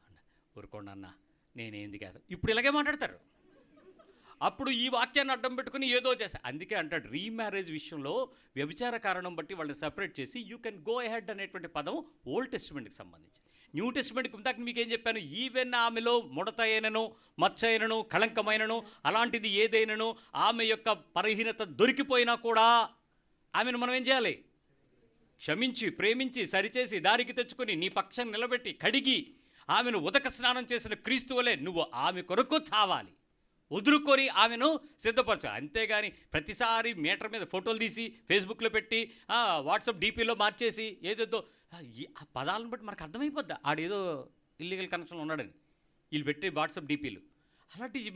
అన్న. ఊరుకోండి అన్న, నేనేంది కాదు. ఇప్పుడు ఇలాగే మాట్లాడతారు. అప్పుడు ఈ వాక్యాన్ని అడ్డం పెట్టుకుని ఏదో చేస్తారు. అందుకే అంటాడు, రీమ్యారేజ్ విషయంలో వ్యభిచార కారణం బట్టి వాళ్ళని సెపరేట్ చేసి యూ కెన్ గో అహెడ్ అనేటువంటి పదం ఓల్డ్ టెస్టిమెంట్కి సంబంధించి. న్యూ టెస్టిమెంట్కి ఇందాక మీకు ఏం చెప్పాను? ఈవెన్ ఆమెలో ముడత అయినను, మచ్చ అయినను, కళంకమైనను, అలాంటిది ఏదైనాను ఆమె యొక్క బలహీనత దొరికిపోయినా కూడా ఆమెను మనం ఏం చేయాలి? క్షమించి, ప్రేమించి, సరిచేసి, దారికి తెచ్చుకొని, నీ పక్షం నిలబెట్టి, కడిగి, ఆమెను ఉదక స్నానం చేసిన క్రీస్తు వలె నువ్వు ఆమె కొరకు చావాలి, వదులుకొని ఆమెను సిద్ధపరచు. అంతేగాని ప్రతిసారి మీటర్ మీద ఫోటోలు తీసి ఫేస్బుక్లో పెట్టి వాట్సాప్ డీపీలో మార్చేసి ఏదేదో ఆ పదాలను బట్టి మనకు అర్థమైపోద్ది ఆడేదో ఇల్లీగల్ కనెక్షన్లో ఉన్నాడని. వీళ్ళు పెట్టి వాట్సాప్ డీపీలు అలాంటివి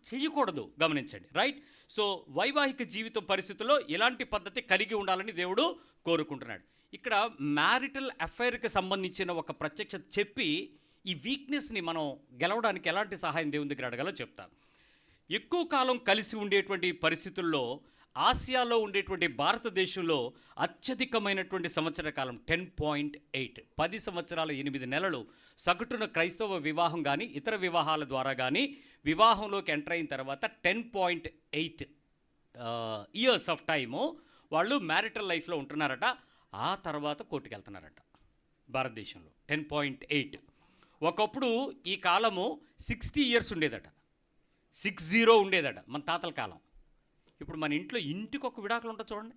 చేయకూడదు. గమనించండి. రైట్. సో వైవాహిక జీవితం పరిస్థితుల్లో ఇలాంటి పద్ధతి కలిగి ఉండాలని దేవుడు కోరుకుంటున్నాడు. ఇక్కడ మ్యారిటల్ అఫైర్కి సంబంధించిన ఒక ప్రత్యక్షత చెప్పి ఈ వీక్నెస్ని మనం గెలవడానికి ఎలాంటి సహాయం దేవుని దగ్గర అడగాలో చెప్తాను. ఎక్కువ కాలం కలిసి ఉండేటువంటి పరిస్థితుల్లో ఆసియాలో ఉండేటువంటి భారతదేశంలో అత్యధికమైనటువంటి సంవత్సర కాలం 10.8, 10 సంవత్సరాల 8 నెలలు సగటున క్రైస్తవ వివాహం కానీ ఇతర వివాహాల ద్వారా కానీ వివాహంలోకి ఎంటర్ అయిన తర్వాత 10.8 ఇయర్స్ ఆఫ్ టైము వాళ్ళు మ్యారిటల్ లైఫ్లో ఉంటున్నారట. ఆ తర్వాత కోర్టుకు వెళ్తున్నారట భారతదేశంలో 10.8. ఒకప్పుడు ఈ కాలము 60 ఇయర్స్ ఉండేదట, 60 ఉండేదట మన తాతల కాలం. ఇప్పుడు మన ఇంటికి ఒక విడాకులు ఉంటుంది చూడండి,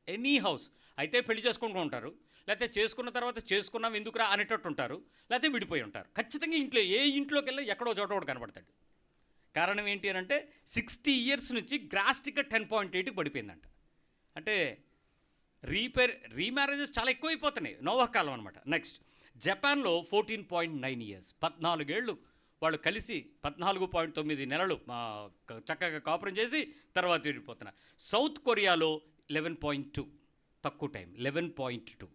ఎనీ హౌస్. అయితే పెళ్లి చేసుకుంటూ ఉంటారు, లేకపోతే చేసుకున్న తర్వాత చేసుకున్నాం ఎందుకురా అనేటట్టు ఉంటారు, లేకపోతే విడిపోయి ఉంటారు. ఖచ్చితంగా ఏ ఇంట్లోకి వెళ్ళి ఎక్కడో చోట ఒకటి కనబడతాడు. కారణం ఏంటి అని అంటే 60 ఇయర్స్ నుంచి గ్రాస్టిక్గా 10.8కి పడిపోయిందంట. అంటే రీమ్యారేజెస్ చాలా ఎక్కువైపోతున్నాయి, నోవా కాలం అనమాట. నెక్స్ట్ జపాన్లో 14.9 ఇయర్స్, 14 ఏళ్ళు వాళ్ళు కలిసి 14.9 నెలలు చక్కగా కాపురం చేసి తర్వాత విడిపోతున్నారు. సౌత్ కొరియాలో 11.2, తక్కువ టైం 11.2.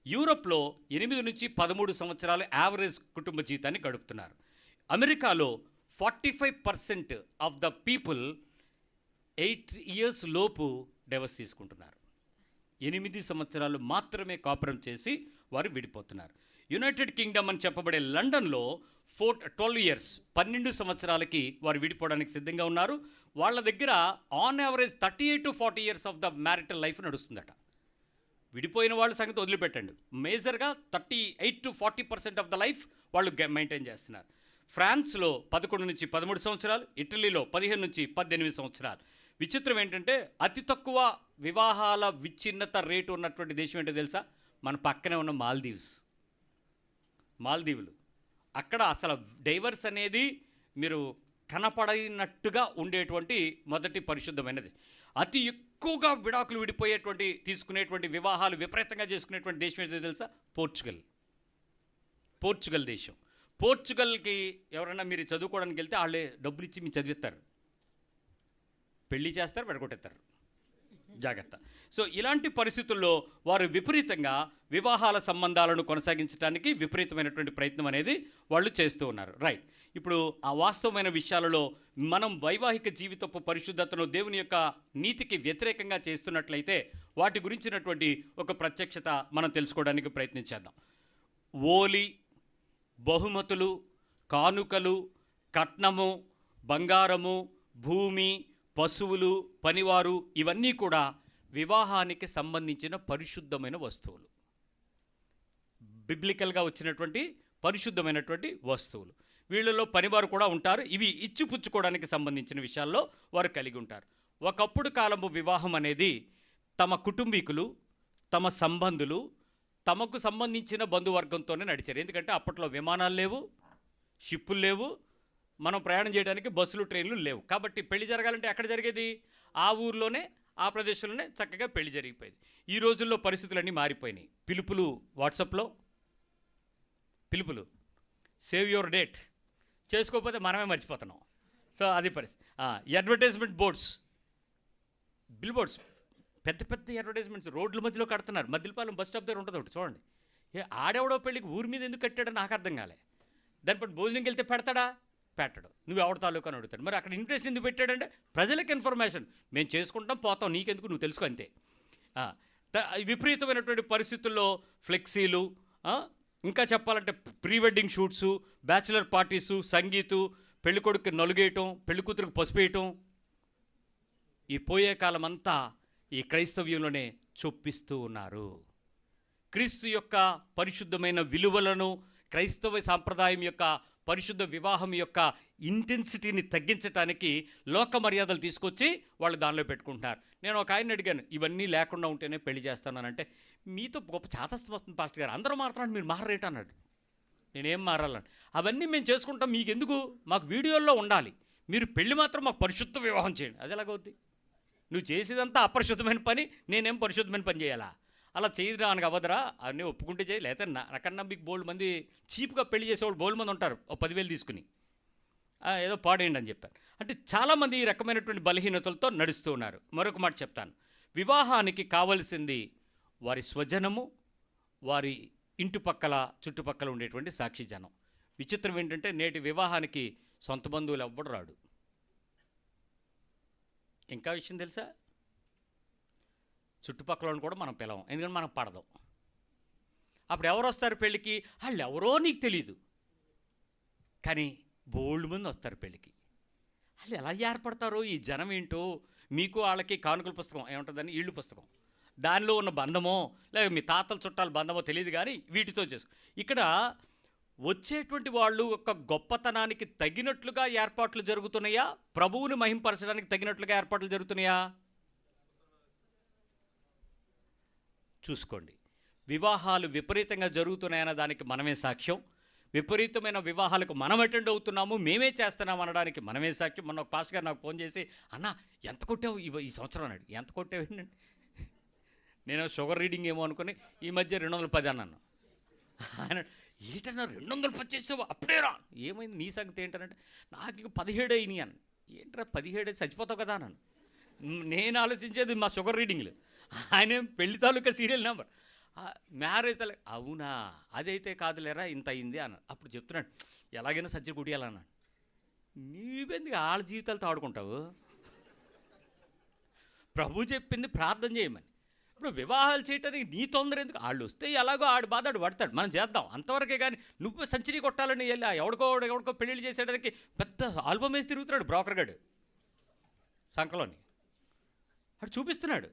యూరోప్లో 8 నుంచి 13 సంవత్సరాలు యావరేజ్ కుటుంబ జీవితాన్ని గడుపుతున్నారు. అమెరికాలో 45% ఆఫ్ ద పీపుల్ 8 ఇయర్స్ లోపు డైవర్స్ తీసుకుంటున్నారు. 8 సంవత్సరాలు మాత్రమే కాపురం చేసి వారు విడిపోతున్నారు. యునైటెడ్ కింగ్డమ్ అని చెప్పబడే లండన్లో 12 ఇయర్స్, 12 సంవత్సరాలకి వారు విడిపోవడానికి సిద్ధంగా ఉన్నారు. వాళ్ళ దగ్గర on average 38 to 40 years of the marital life నడుస్తుందట. విడిపోయిన వాళ్ళ సంగతి వదిలిపెట్టండి, మేజర్గా 38 to 40% ఆఫ్ ద లైఫ్ వాళ్ళు మెయింటైన్ చేస్తున్నారు. ఫ్రాన్స్లో 11 నుంచి 13 సంవత్సరాలు, ఇటలీలో 15 నుంచి 18 సంవత్సరాలు. విచిత్రం ఏంటంటే అతి తక్కువ వివాహాల విచ్ఛిన్నత రేటు ఉన్నటువంటి దేశం ఏంటో తెలుసా? మన పక్కనే ఉన్న మాల్దీవులు. అక్కడ అసలు డైవర్స్ అనేది మీరు కనపడినట్టుగా ఉండేటువంటి మొదటి పరిశుద్ధమైనది. అతి ఎక్కువగా విడాకులు తీసుకునేటువంటి వివాహాలు విపరీతంగా చేసుకునేటువంటి దేశం ఏంటో తెలుసా? పోర్చుగల్ దేశం. పోర్చుగల్కి ఎవరైనా మీరు చదువుకోవడానికి వెళ్తే వాళ్ళే డబ్బులు ఇచ్చి మీరు చదివిస్తారు, పెళ్లి చేస్తారు, పెడగొట్టేస్తారు, జాగ్రత్త. సో ఇలాంటి పరిస్థితుల్లో వారు విపరీతంగా వివాహాల సంబంధాలను కొనసాగించడానికి విపరీతమైనటువంటి ప్రయత్నం అనేది వాళ్ళు చేస్తూ ఉన్నారు. రైట్. ఇప్పుడు ఆ వాస్తవమైన విషయాలలో మనం వైవాహిక జీవితపు పరిశుద్ధతను దేవుని యొక్క నీతికి వ్యతిరేకంగా చేస్తున్నట్లయితే వాటి గురించినటువంటి ఒక ప్రత్యక్షత మనం తెలుసుకోవడానికి ప్రయత్నించేద్దాం. ఓలి, బహుమతులు, కానుకలు, కట్నము, బంగారము, భూమి, పశువులు, పనివారు, ఇవన్నీ కూడా వివాహానికి సంబంధించిన పరిశుద్ధమైన వస్తువులు, బిబ్లికల్గా వచ్చినటువంటి పరిశుద్ధమైనటువంటి వస్తువులు. వీళ్ళలో పనివారు కూడా ఉంటారు. ఇవి ఇచ్చిపుచ్చుకోవడానికి సంబంధించిన విషయాల్లో వారు కలిగి ఉంటారు. ఒకప్పుడు కాలము వివాహం అనేది తమ కుటుంబీకులు, తమ సంబంధులు, తమకు సంబంధించిన బంధువర్గంతోనే నడిచారు. ఎందుకంటే అప్పట్లో విమానాలు లేవు, షిప్పులు లేవు, మనం ప్రయాణం చేయడానికి బస్సులు, ట్రైన్లు లేవు. కాబట్టి పెళ్లి జరగాలంటే ఎక్కడ జరిగేది? ఆ ఊర్లోనే, ఆ ప్రదేశంలోనే చక్కగా పెళ్లి జరిగిపోయేది. ఈ రోజుల్లో పరిస్థితులన్నీ మారిపోయినాయి. పిలుపులు, వాట్సాప్లో పిలుపులు, సేవ్ యువర్ డేట్, చేసుకోకపోతే మనమే మర్చిపోతున్నాం. సో అది పరిస్థితి. అడ్వర్టైజ్మెంట్ బోర్డ్స్, బిల్ బోర్డ్స్, పెద్ద పెద్ద అడ్వర్టైజ్మెంట్స్ రోడ్ల మధ్యలో కడుతున్నారు. మద్దిలపాలెం బస్ స్టాప్ దగ్గర ఉంటుంది ఒకటి చూడండి. ఆడెవడో పెళ్ళికి ఊరి మీద ఎందుకు కట్టాడో నాకు అర్థం కాలే. దానిపై భోజనంకి వెళ్తే పెడతాడా? పెట్టడు. నువ్వు ఎవరి తాలూకా అని అడుగుతాడు. మరి అక్కడ ఇంట్రెస్ట్ ఎందుకు పెట్టాడంటే ప్రజలకు ఇన్ఫర్మేషన్, మేము చేసుకుంటాం, పోతాం, నీకెందుకు, నువ్వు తెలుసుకో అంతే. విపరీతమైనటువంటి పరిస్థితుల్లో ఫ్లెక్సీలు, ఇంకా చెప్పాలంటే pre wedding shoots, bachelor parties, sangeet, పెళ్ళికొడుకు నలుగేయటం, పెళ్ళికూతురికి పసుపేయటం, ఈ పోయే కాలం అంతా ఈ క్రైస్తవ్యంలోనే చొప్పిస్తూ ఉన్నారు. క్రీస్తు యొక్క పరిశుద్ధమైన విలువలను, క్రైస్తవ సాంప్రదాయం యొక్క పరిశుద్ధ వివాహం యొక్క ఇంటెన్సిటీని తగ్గించడానికి లోక మర్యాదలు తీసుకొచ్చి వాళ్ళు దానిలో పెట్టుకుంటున్నారు. నేను ఒక ఆయన అడిగాను, ఇవన్నీ లేకుండా ఉంటేనే పెళ్లి చేస్తానంటే, మీతో గొప్ప చాతస్తం వస్తుంది పాస్టర్ గారు, అందరూ మాట్లాడి మీరు మారరేట అన్నాడు. నేనేం మారాలని? అవన్నీ మేము చేసుకుంటాం, మీకెందుకు, మాకు వీడియోల్లో ఉండాలి, మీరు పెళ్లి మాత్రం మాకు పరిశుద్ధ వివాహం చేయండి. అది ఎలాగవుద్ది? నువ్వు చేసేదంతా అపరిశుద్ధమైన పని, నేనేం పరిశుద్ధమైన పని చేయాలా? అలా చేయడానికి అవ్వదురా, అన్నీ ఒప్పుకుంటే చేయి. లేకపోతే నాకన్నా మీకు బోల్డ్ మంది చీప్గా పెళ్లి చేసేవాళ్ళు బోల్డ్ మంది ఉంటారు, 10,000 తీసుకుని ఏదో పాడేయండి అని చెప్పారు. అంటే చాలామంది ఈ రకమైనటువంటి బలహీనతలతో నడుస్తూ ఉన్నారు. మరొక మాట చెప్తాను, వివాహానికి కావలసింది వారి స్వజనము, వారి ఇంటిపక్కల చుట్టుపక్కల ఉండేటువంటి సాక్షి జనం. విచిత్రం ఏంటంటే నేటి వివాహానికి సొంత బంధువులు ఎవ్వడు రాడు. ఇంకా విషయం తెలుసా? చుట్టుపక్కల కూడా మనం పిలవం, ఎందుకంటే మనకు పడదు. అప్పుడు ఎవరు వస్తారు పెళ్ళికి? వాళ్ళు ఎవరో నీకు తెలియదు, కానీ బోల్డ్ మంది వస్తారు పెళ్ళికి. వాళ్ళు ఎలా ఏర్పడతారో ఈ జనం ఏంటో. మీకు వాళ్ళకి కానుకల పుస్తకం ఏముంటుందని, ఇళ్ళు పుస్తకం, దానిలో ఉన్న బంధమో లేక మీ తాతల చుట్టాల బంధమో తెలియదు, కానీ వీటితో చేసుకో. ఇక్కడ వచ్చేటువంటి వాళ్ళు ఒక గొప్పతనానికి తగినట్లుగా ఏర్పాట్లు జరుగుతున్నాయా? ప్రభువుని మహింపరచడానికి తగినట్లుగా ఏర్పాట్లు జరుగుతున్నాయా? చూసుకోండి. వివాహాలు విపరీతంగా జరుగుతున్నాయన్న దానికి మనమే సాక్ష్యం. విపరీతమైన వివాహాలకు మనం అటెండ్ అవుతున్నాము, మేమే చేస్తున్నాం అనడానికి మనమే సాక్ష్యం. మొన్న ఒక పాస్టర్ గారు నాకు ఫోన్ చేసి, అన్న ఎంత కొట్టావు ఈ సంవత్సరం అన్నాడు. ఎంత కొట్టావు ఏంటండి? నేను షుగర్ రీడింగ్ ఏమో అనుకుని ఈ మధ్య 210 అన్నాను. ఆయన ఏంటన్నా 210 చేసావు అప్పుడేరా? ఏమైంది నీ సంగతి ఏంటనంటే, నాకు ఇక 17 అయినాయి అన్న. ఏంట్రా 17 చచ్చిపోతావు కదా అన్నాను. నేను ఆలోచించేది మా షుగర్ రీడింగ్లు, ఆయన పెళ్లి తాలూకా సీరియల్ నెంబర్, మ్యారేజ్ తాలూకా. అవునా, అదైతే కాదులేరా ఇంత అయింది అన్నాడు. అప్పుడు చెప్తున్నాడు, ఎలాగైనా సజ్జ కుడియాలన్నాడు. నీవెందుకు వాళ్ళ జీవితాలతో ఆడుకుంటావు? ప్రభు చెప్పింది ప్రార్థన చేయమని. ఇప్పుడు వివాహాలు చేయటానికి నీ తొందర ఎందుకు? వాళ్ళు వస్తే ఎలాగో ఆడు బాధ ఆడు పడతాడు, మనం చేద్దాం అంతవరకే. కానీ నువ్వు సెంచరీ కొట్టాలని వెళ్ళి ఎవడికో పెళ్ళిళ్ళు చేసేయడానికి పెద్ద ఆల్బమ్ వేసి తిరుగుతున్నాడు బ్రోకర్ గడు సంఖలోని. అటు చూపిస్తున్నాడు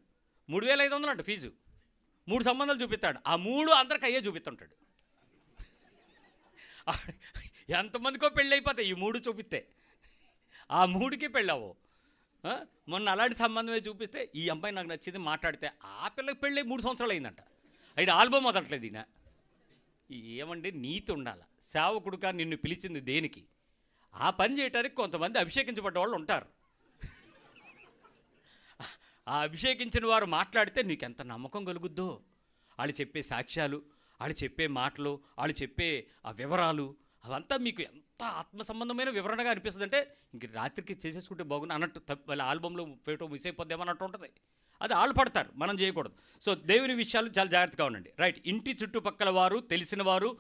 3500 అంట ఫీజు, 3 సంబంధాలు చూపిస్తాడు. ఆ 3 అందరికి అయ్యే చూపిస్తుంటాడు. ఎంతమందికో పెళ్ళి అయిపోతాయి ఈ 3 చూపిస్తే. ఆ 3కి పెళ్ళావు. మొన్న అలాంటి సంబంధమే చూపిస్తే, ఈ అమ్మాయి నాకు నచ్చింది మాట్లాడితే, ఆ పిల్లకి పెళ్ళి 3 సంవత్సరాలు అయిందంట. అయితే ఆల్బమ్ వదలట్లేదు ఈయన. ఏమండి నీతి ఉండాలి. సేవకుడుగా నిన్ను పిలిచింది దేనికి? ఆ పని చేయడానికి కొంతమంది అభిషేకించబడ్డ వాళ్ళు ఉంటారు. ఆ అభిషేకించిన వారు మాట్లాడితే నీకు ఎంత నమ్మకం కలుగుద్దో. వాళ్ళు చెప్పే సాక్ష్యాలు, వాళ్ళు చెప్పే మాటలు, వాళ్ళు చెప్పే ఆ వివరాలు, అవంతా మీకు ఎంత ఆత్మ సంబంధమైన వివరణగా అనిపిస్తుంది. అంటే ఇంక రాత్రికి చేసేసుకుంటే బాగుంది అన్నట్టు, వాళ్ళ ఆల్బంలో ఫోటో మిస్ అయిపోద్దామో అన్నట్టు ఉంటుంది. అది వాళ్ళు పడతారు, మనం చేయకూడదు. సో దేవుని విషయాలు చాలా జాగ్రత్తగా ఉండండి. రైట్. ఇంటి చుట్టుపక్కల వారు, తెలిసిన వారు,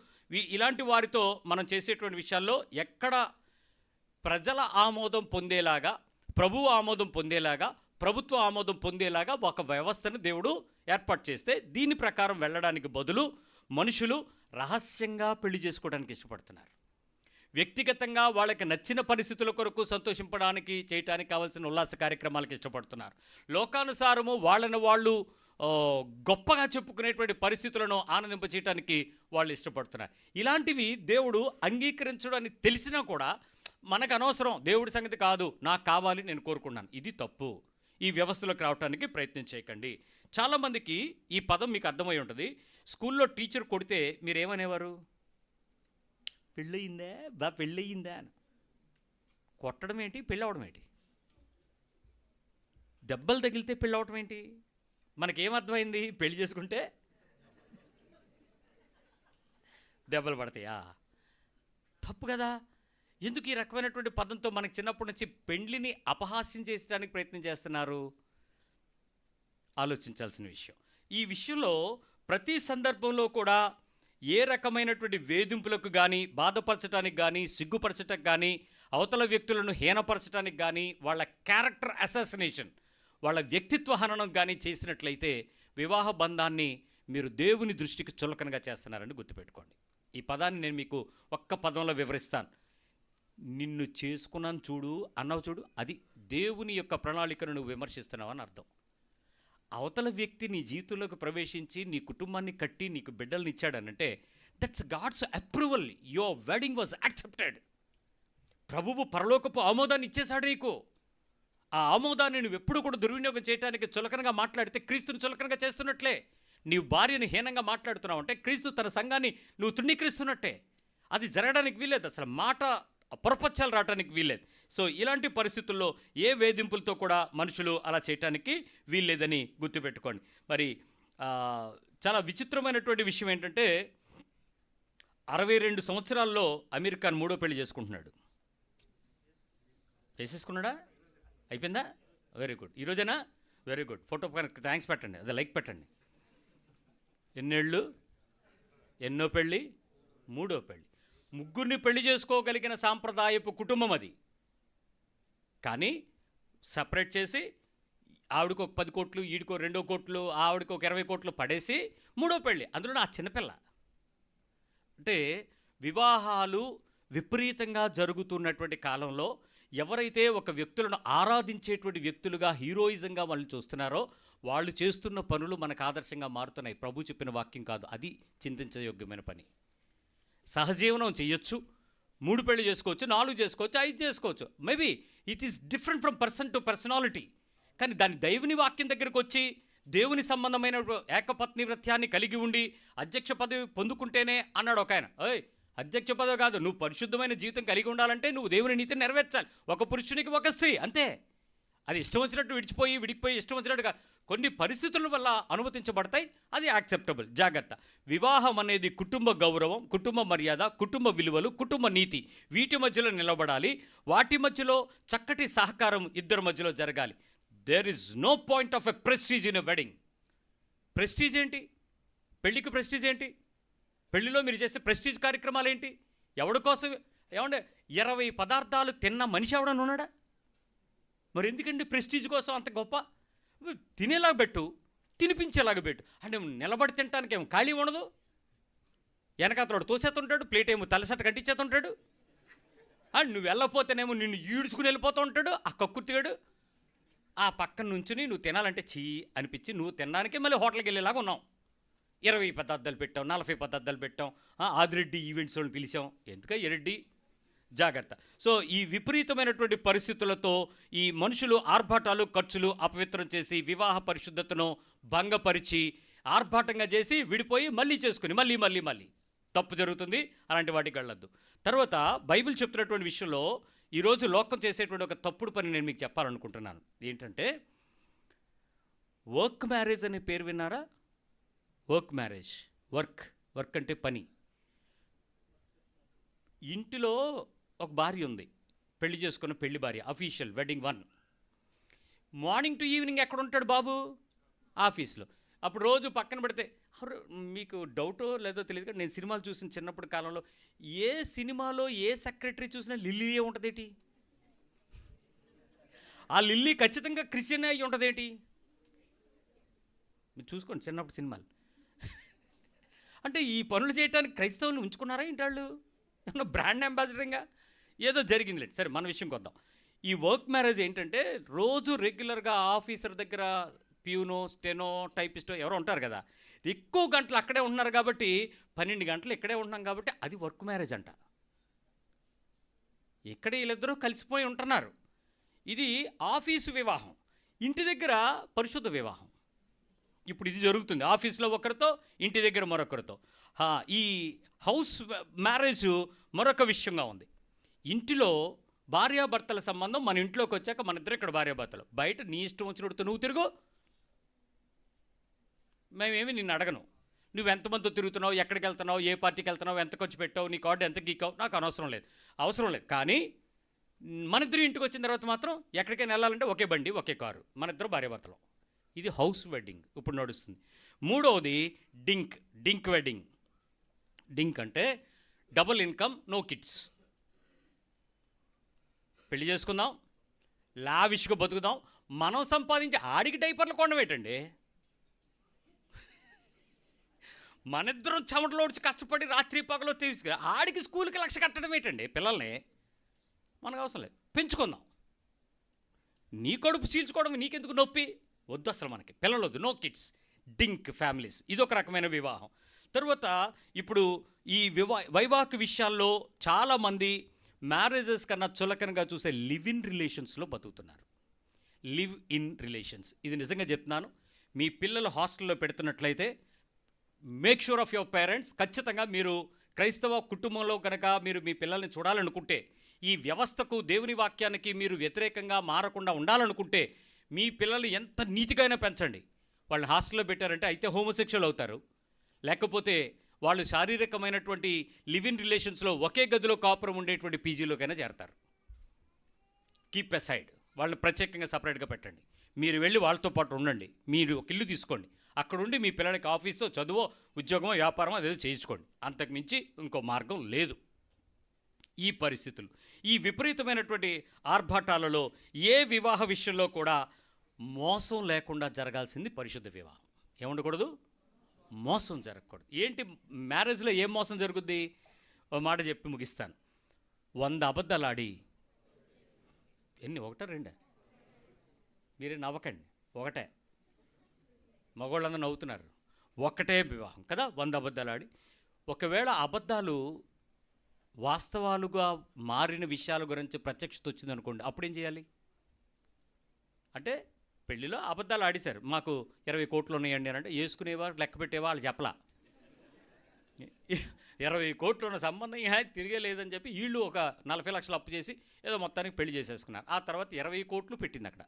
ఇలాంటి వారితో మనం చేసేటువంటి విషయాల్లో ఎక్కడ ప్రజల ఆమోదం పొందేలాగా, ప్రభువు ఆమోదం పొందేలాగా, ప్రభుత్వ ఆమోదం పొందేలాగా ఒక వ్యవస్థను దేవుడు ఏర్పాటు చేస్తే, దీని ప్రకారం వెళ్ళడానికి బదులు మనుషులు రహస్యంగా పెళ్లి చేసుకోవడానికి ఇష్టపడుతున్నారు. వ్యక్తిగతంగా వాళ్ళకి నచ్చిన పరిస్థితుల కొరకు సంతోషింపడానికి చేయడానికి కావాల్సిన ఉల్లాస కార్యక్రమాలకు ఇష్టపడుతున్నారు. లోకానుసారము వాళ్ళను వాళ్ళు గొప్పగా చెప్పుకునేటువంటి పరిస్థితులను ఆనందింపచేయడానికి వాళ్ళు ఇష్టపడుతున్నారు. ఇలాంటివి దేవుడు అంగీకరించడం అని తెలిసినా కూడా మనకు అనవసరం, దేవుడి సంగతి కాదు, నాకు కావాలి, నేను కోరుకున్నాను. ఇది తప్పు. ఈ వ్యవస్థలోకి రావడానికి ప్రయత్నం చేయకండి. చాలామందికి ఈ పదం మీకు అర్థమై ఉంటుంది. స్కూల్లో టీచర్ కొడితే మీరేమనేవారు? పెళ్ళయిందా పెళ్ళయిందా అని. కొట్టడం ఏంటి, పెళ్ళవడం ఏంటి? దెబ్బలు తగిలితే పెళ్ళవడం ఏంటి? మనకేమర్థమైంది? పెళ్లి చేసుకుంటే దెబ్బలు పడతాయా? తప్పు కదా. ఎందుకు ఈ రకమైనటువంటి పదంతో మనకి చిన్నప్పటి నుంచి పెండ్లిని అపహాస్యం చేసడానికి ప్రయత్నం చేస్తున్నారు? ఆలోచించాల్సిన విషయం. ఈ విషయంలో ప్రతి సందర్భంలో కూడా ఏ రకమైనటువంటి వేధింపులకు కానీ, బాధపరచడానికి కానీ, సిగ్గుపరచడానికి కానీ, అవతల వ్యక్తులను హీనపరచడానికి కానీ, వాళ్ళ క్యారెక్టర్ అసాసినేషన్, వాళ్ళ వ్యక్తిత్వ హననం కానీ చేసినట్లయితే వివాహ బంధాన్ని మీరు దేవుని దృష్టికి చులకనగా చేస్తున్నారని గుర్తుపెట్టుకోండి. ఈ పదాన్ని నేను మీకు ఒక్క పదంలో వివరిస్తాను. నిన్ను చేసుకున్నాను చూడు అన్నావు చూడు, అది దేవుని యొక్క ప్రణాళికను నువ్వు విమర్శిస్తున్నావు అని అర్థం. అవతల వ్యక్తి నీ జీవితంలోకి ప్రవేశించి నీ కుటుంబాన్ని కట్టి నీకు బిడ్డల్ని ఇచ్చాడనంటే that's God's approval. Your wedding was accepted. ప్రభువు పరలోకపు ఆమోదాన్ని ఇచ్చేశాడు నీకు. ఆ ఆమోదాన్ని నువ్వు ఎప్పుడు కూడా దుర్వినియోగం చేయడానికి చులకనగా మాట్లాడితే క్రీస్తుని చులకనగా చేస్తున్నట్లే. నీవు భార్యను హీనంగా మాట్లాడుతున్నావు అంటే క్రీస్తు తన సంఘాన్ని నువ్వు తృణీకరిస్తున్నట్టే. అది జరగడానికి వీల్లేదు, అసలు మాట పొరపచ్చాలు రావడానికి వీల్లేదు. సో ఇలాంటి పరిస్థితుల్లో ఏ వేధింపులతో కూడా మనుషులు అలా చేయటానికి వీల్లేదని గుర్తుపెట్టుకోండి. మరి చాలా విచిత్రమైనటువంటి విషయం ఏంటంటే 62 సంవత్సరాల్లో అమీర్ ఖాన్ 3వ పెళ్లి చేసుకుంటున్నాడు. చేసేసుకున్నాడా? అయిపోయిందా? Very good. ఈరోజేనా? Very good. ఫోటో థ్యాంక్స్ పెట్టండి, అదే లైక్ పెట్టండి. ఎన్నేళ్ళు, ఎన్నో పెళ్ళి? 3వ పెళ్ళి. 3 పెళ్లి చేసుకోగలిగిన సాంప్రదాయపు కుటుంబం అది. కానీ సపరేట్ చేసి ఆవిడకు ఒక 10 కోట్లు, ఈడికో 2 కోట్లు, ఆవిడకు ఒక 20 కోట్లు పడేసి మూడో పెళ్ళి, అందులో నా చిన్నపిల్ల. అంటే వివాహాలు విపరీతంగా జరుగుతున్నటువంటి కాలంలో ఎవరైతే ఒక వ్యక్తులను ఆరాధించేటువంటి వ్యక్తులుగా, హీరోయిజంగా వాళ్ళు చూస్తున్నారో వాళ్ళు చేస్తున్న పనులు మనకు ఆదర్శంగా మారుతున్నాయి. ప్రభు చెప్పిన వాక్యం కాదు, అది చింతించయోగ్యమైన పని. సహజీవనం చేయొచ్చు, 3 పెళ్లి చేసుకోవచ్చు, 4 చేసుకోవచ్చు, 5 చేసుకోవచ్చు. Maybe it is different from person to personality. కానీ దాని దైవుని వాక్యం దగ్గరకు వచ్చి దేవుని సంబంధమైన ఏకపత్ని వ్రత్యాన్ని కలిగి ఉండి అధ్యక్ష పదవి పొందుకుంటేనే అన్నాడు ఒక ఆయన. ఓయ్, అధ్యక్ష పదవి కాదు, నువ్వు పరిశుద్ధమైన జీవితం కలిగి ఉండాలంటే నువ్వు దేవుని నీతిని నెరవేర్చాలి. ఒక పురుషునికి ఒక స్త్రీ, అంతే. అది ఇష్టం వచ్చినట్టు విడిపోయి ఇష్టం వచ్చినట్టుగా కొన్ని పరిస్థితుల వల్ల అనుమతించబడతాయి, అది యాక్సెప్టబుల్. జాగ్రత్త. వివాహం అనేది కుటుంబ గౌరవం, కుటుంబ మర్యాద, కుటుంబ విలువలు, కుటుంబ నీతి, వీటి మధ్యలో నిలబడాలి. వాటి మధ్యలో చక్కటి సహకారం ఇద్దరి మధ్యలో జరగాలి. There is no point of a prestige in a wedding. Prestige ఏంటి? పెళ్ళికి ప్రెస్టీజ్ ఏంటి? పెళ్లిలో మీరు చేసే ప్రెస్టీజ్ కార్యక్రమాలు ఏంటి? ఎవడి కోసం? ఏమంటే 20 పదార్థాలు తిన్న మనిషి ఎవడన్నా ఉన్నాడా? మరి ఎందుకండి ప్రెస్టీజ్ కోసం అంత గొప్ప? తినేలాగా పెట్టు, తినిపించేలాగా పెట్టు. అంటే నిలబడి తినడానికి ఏమో ఖాళీ ఉండదు. వెనకాతలోడు తోసేస్తుంటాడు, ప్లేట్ ఏమో తలసట కట్టించేస్తుంటాడు. నువ్వు వెళ్ళకపోతేనేమో నిన్ను ఈడ్చుకుని వెళ్ళిపోతూ ఉంటాడు ఆ కక్కుర్తిగాడు. ఆ పక్కన నుంచుని నువ్వు తినాలంటే చీ అనిపించి నువ్వు తినడానికి మళ్ళీ హోటల్కి వెళ్ళేలాగా ఉన్నావు. 20 పదార్థాలు పెట్టాం, 40 పదార్థాలు పెట్టాం, ఆదిరెడ్డి ఈవెంట్స్ వాళ్ళని పిలిచాం. ఎందుక ఎరెడ్డి? జాగ్రత్త. సో ఈ విపరీతమైనటువంటి పరిస్థితులతో ఈ మనుషులు ఆర్భాటాలు, ఖర్చులు అపవిత్రం చేసి వివాహ పరిశుద్ధతను భంగపరిచి ఆర్భాటంగా చేసి విడిపోయి మళ్ళీ చేసుకుని మళ్ళీ తప్పు జరుగుతుంది. అలాంటి వాటికి వెళ్ళొద్దు. తర్వాత బైబిల్ చెప్తున్నటువంటి విషయంలో ఈరోజు లోకం చేసేటువంటి ఒక తప్పుడు పని నేను మీకు చెప్పాలనుకుంటున్నాను. ఏంటంటే వర్క్ మ్యారేజ్ అనే పేరు విన్నారా? Work marriage. వర్క్ అంటే పని. ఇంటిలో ఒక భార్య ఉంది, పెళ్లి చేసుకున్న పెళ్లి భార్య, official wedding 1. Morning to evening ఎక్కడ ఉంటాడు బాబు? ఆఫీస్లో. అప్పుడు రోజు పక్కన పెడితే మీకు డౌటో లేదో తెలియదు కానీ నేను సినిమాలు చూసిన చిన్నప్పుడు కాలంలో ఏ సినిమాలో ఏ సెక్రటరీ చూసినా లిల్లీయే ఉంటుందేటి? ఆ లిల్లీ ఖచ్చితంగా క్రిస్టియన్ అయి ఉంటుందేటి? మీరు చూసుకోండి చిన్నప్పుడు సినిమాలు. అంటే ఈ పనులు చేయడానికి క్రైస్తవులు ఉంచుకున్నారా ఏంటి వాళ్ళు? ఏమన్నా బ్రాండ్ అంబాసిడరింగా ఏదో జరిగింది లేదు. సరే, మన విషయంకి వద్దాం. ఈ వర్క్ మ్యారేజ్ ఏంటంటే రోజు రెగ్యులర్గా ఆఫీసర్ దగ్గర ప్యూనో, స్టెనో, టైపిస్టో ఎవరో ఉంటారు కదా, ఎక్కువ గంటలు అక్కడే ఉంటున్నారు కాబట్టి 12 గంటలు ఇక్కడే ఉంటున్నాం కాబట్టి అది వర్క్ మ్యారేజ్ అంట. ఇక్కడ వీళ్ళిద్దరూ కలిసిపోయి ఉంటున్నారు. ఇది ఆఫీసు వివాహం, ఇంటి దగ్గర పరిశుద్ధ వివాహం. ఇప్పుడు ఇది జరుగుతుంది ఆఫీస్లో ఒకరితో, ఇంటి దగ్గర మరొకరితో. ఈ హౌస్ మ్యారేజ్ మరొక విషయంగా ఉంది. ఇంటిలో భార్యాభర్తల సంబంధం మన ఇంట్లోకి వచ్చాక మన ఇద్దరు ఇక్కడ భార్యాభర్తలు, బయట నీ ఇష్టం వచ్చినట్టు నువ్వు తిరుగు, మేమేమి నిన్ను అడగను. నువ్వు ఎంతమందితో తిరుగుతున్నావు, ఎక్కడికి వెళ్తున్నావు, ఏ పార్టీకి వెళ్తున్నావు, ఎంత ఖర్చు పెట్టావు, నీ కార్డు ఎంత గీకావు, నాకు అవసరం లేదు. కానీ మన ఇద్దరు ఇంటికి వచ్చిన తర్వాత మాత్రం ఎక్కడికైనా వెళ్ళాలంటే ఒకే బండి, ఒకే కారు, మన ఇద్దరు భార్యాభర్తలు. ఇది హౌస్ వెడ్డింగ్ ఇప్పుడు నడుస్తుంది. మూడవది డింక్ వెడ్డింగ్. డింక్ అంటే డబుల్ ఇన్కమ్, నో కిడ్స్. పెళ్లి చేసుకుందాం, లావిష్గా బతుకుదాం, మనం సంపాదించి ఆడికి డైపర్లు కొనవేటండి. మనిద్దరం చెమటలో వచ్చి కష్టపడి రాత్రి పగలో తీసుకు ఆడికి స్కూల్కి 1,00,000 కట్టడం ఏంటండి? పిల్లల్ని మనకు అవసరం లేదు, పెంచుకుందాం. నీ కడుపు చీల్చుకోవడం నీకెందుకు నొప్పి? వద్దు అసలు, మనకి పిల్లలు వద్దు, నో కిడ్స్. డింక్ ఫ్యామిలీస్, ఇదొక రకమైన వివాహం. తర్వాత ఇప్పుడు ఈ వైవాహిక విషయాల్లో చాలామంది మ్యారేజెస్ కన్నా చులకనగా చూసే లివ్ ఇన్ రిలేషన్స్లో బతుకుతున్నారు. లివ్ ఇన్ రిలేషన్స్, ఇది నిజంగా చెప్తున్నాను. మీ పిల్లలు హాస్టల్లో పెడుతున్నట్లయితే make sure of your parents. ఖచ్చితంగా మీరు క్రైస్తవ కుటుంబంలో కనుక మీరు మీ పిల్లల్ని చూడాలనుకుంటే, ఈ వ్యవస్థకు దేవుని వాక్యానికి మీరు వ్యతిరేకంగా మారకుండా ఉండాలనుకుంటే మీ పిల్లలు ఎంత నీతికైనా పెంచండి. వాళ్ళు హాస్టల్లో పెట్టారంటే అయితే హోమోసెక్షువల్ అవుతారు, లేకపోతే వాళ్ళు శారీరకమైనటువంటి లివ్ ఇన్ రిలేషన్స్లో ఒకే గదిలో కాపురం ఉండేటువంటి పీజీలోకైనా చేరతారు. కీప్ అసైడ్, వాళ్ళని ప్రత్యేకంగా సపరేట్గా పెట్టండి. మీరు వెళ్ళి వాళ్ళతో పాటు ఉండండి. మీరు ఒక ఇల్లు తీసుకోండి, అక్కడుండి మీ పిల్లలకి ఆఫీసో, చదువో, ఉద్యోగమో, వ్యాపారమో అదేదో చేయించుకోండి. అంతకుమించి ఇంకో మార్గం లేదు. ఈ పరిస్థితులు, ఈ విపరీతమైనటువంటి ఆర్భాటాలలో ఏ వివాహ విషయంలో కూడా మోసం లేకుండా జరగాల్సింది పరిశుద్ధ వివాహం. ఏముండకూడదు? మోసం జరగకూడదు. ఏంటి మ్యారేజ్లో ఏం మోసం జరుగుద్ది? ఓ మాట చెప్పి ముగిస్తాను. 100 అబద్ధాలు ఆడి ఎన్ని? ఒకటా రెండా? మీరే నవ్వకండి, ఒకటే. మగవాళ్ళందరూ నవ్వుతున్నారు. ఒక్కటే వివాహం కదా, 100 అబద్ధాలు ఆడి. ఒకవేళ అబద్ధాలు వాస్తవాలుగా మారిన విషయాల గురించి ప్రత్యక్షత వచ్చిందనుకోండి, అప్పుడేం చేయాలి? అంటే పెళ్ళిలో అబద్ధాలు ఆడేశారు, మాకు 20 కోట్లు ఉన్నాయండి అని అంటే వేసుకునేవారు, లెక్క పెట్టేవా, వాళ్ళు చెప్పలా. 20 కోట్లు ఉన్న సంబంధం తిరిగే లేదని చెప్పి వీళ్ళు ఒక 40 లక్షలు అప్పు చేసి ఏదో మొత్తానికి పెళ్లి చేసేసుకున్నారు. ఆ తర్వాత 20 కోట్లు పెట్టింది అక్కడ.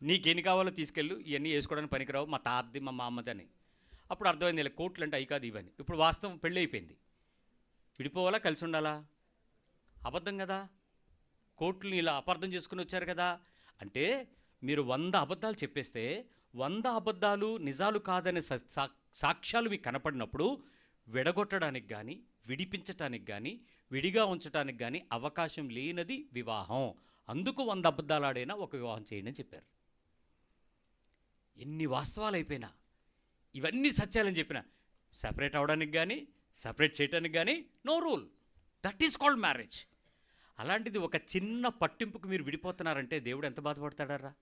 నీకెన్ని కావాలో తీసుకెళ్ళు, ఇవన్నీ వేసుకోవడానికి పనికిరావు, మా తాతది మా అమ్మది అని. అప్పుడు అర్థమైంది ఇలా కోట్లు అంటే అవి కాదు ఇవన్నీ. ఇప్పుడు వాస్తవం పెళ్ళి అయిపోయింది. విడిపోవాలా, కలిసి ఉండాలా? అబద్ధం కదా. కోట్లని ఇలా అపార్థం చేసుకుని వచ్చారు కదా. అంటే మీరు 100 అబద్ధాలు చెప్పేస్తే 100 అబద్ధాలు నిజాలు కాదనే సాక్ష్యాలు మీకు కనపడినప్పుడు విడగొట్టడానికి కానీ, విడిపించటానికి కానీ, విడిగా ఉంచడానికి కానీ అవకాశం లేనిది వివాహం. అందుకు 100 అబద్ధాలు ఆడైనా ఒక వివాహం చేయండి అని చెప్పారు. ఎన్ని వాస్తవాలు అయిపోయినా, ఇవన్నీ సత్యాలని చెప్పిన సపరేట్ అవడానికి కానీ, సపరేట్ చేయడానికి కానీ no rule. That is called marriage. అలాంటిది ఒక చిన్న పట్టింపుకు మీరు విడిపోతున్నారంటే దేవుడు ఎంత బాధపడతాడారా?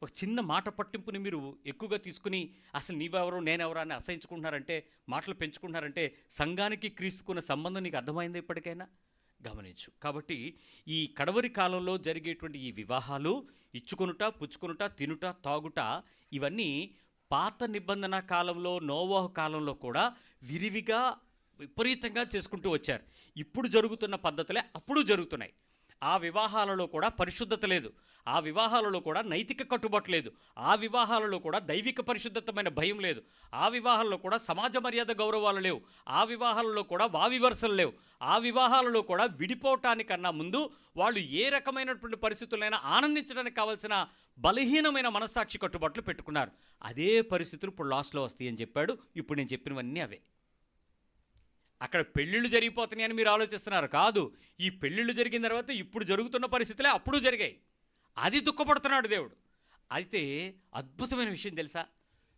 ఒక చిన్న మాట పట్టింపుని మీరు ఎక్కువగా తీసుకుని అసలు నీవెవరో నేనెవరో అని అసహించుకుంటున్నారంటే, మాటలు పెంచుకుంటున్నారంటే సంఘానికి క్రీస్తుకున్న సంబంధం నీకు అర్థమైంది ఇప్పటికైనా? గమనించు. కాబట్టి ఈ కడవరి కాలంలో జరిగేటువంటి ఈ వివాహాలు, ఇచ్చుకొనుట, పుచ్చుకొనుట, తినుట, తాగుట, ఇవన్నీ పాత నిబంధన కాలంలో, నోవాహు కాలంలో కూడా విరివిగా విపరీతంగా చేసుకుంటూ వచ్చారు. ఇప్పుడు జరుగుతున్న పద్ధతులే అప్పుడు జరుగుతున్నాయి. ఆ వివాహాలలో కూడా పరిశుద్ధత లేదు, ఆ వివాహాలలో కూడా నైతిక కట్టుబాటు లేదు, ఆ వివాహాలలో కూడా దైవిక పరిశుద్ధతమైన భయం లేదు, ఆ వివాహాల్లో కూడా సమాజ మర్యాద గౌరవాలు లేవు, ఆ వివాహాలలో కూడా వావివరుసలు లేవు, ఆ వివాహాలలో కూడా విడిపోవటానికన్నా ముందు వాళ్ళు ఏ రకమైనటువంటి పరిస్థితులైనా ఆనందించడానికి కావాల్సిన బలహీనమైన మనస్సాక్షి కట్టుబాట్లు పెట్టుకున్నారు. అదే పరిస్థితులు ఇప్పుడు లాస్ట్లో వస్తాయి అని చెప్పాడు. ఇప్పుడు నేను చెప్పినవన్నీ అవే. అక్కడ పెళ్ళిళ్ళు జరిగిపోతున్నాయని మీరు ఆలోచిస్తున్నారు. కాదు, ఈ పెళ్ళిళ్ళు జరిగిన తర్వాత ఇప్పుడు జరుగుతున్న పరిస్థితులే అప్పుడు జరిగాయి. అది దుఃఖపడుతున్నాడు దేవుడు. అయితే అద్భుతమైన విషయం తెలుసా?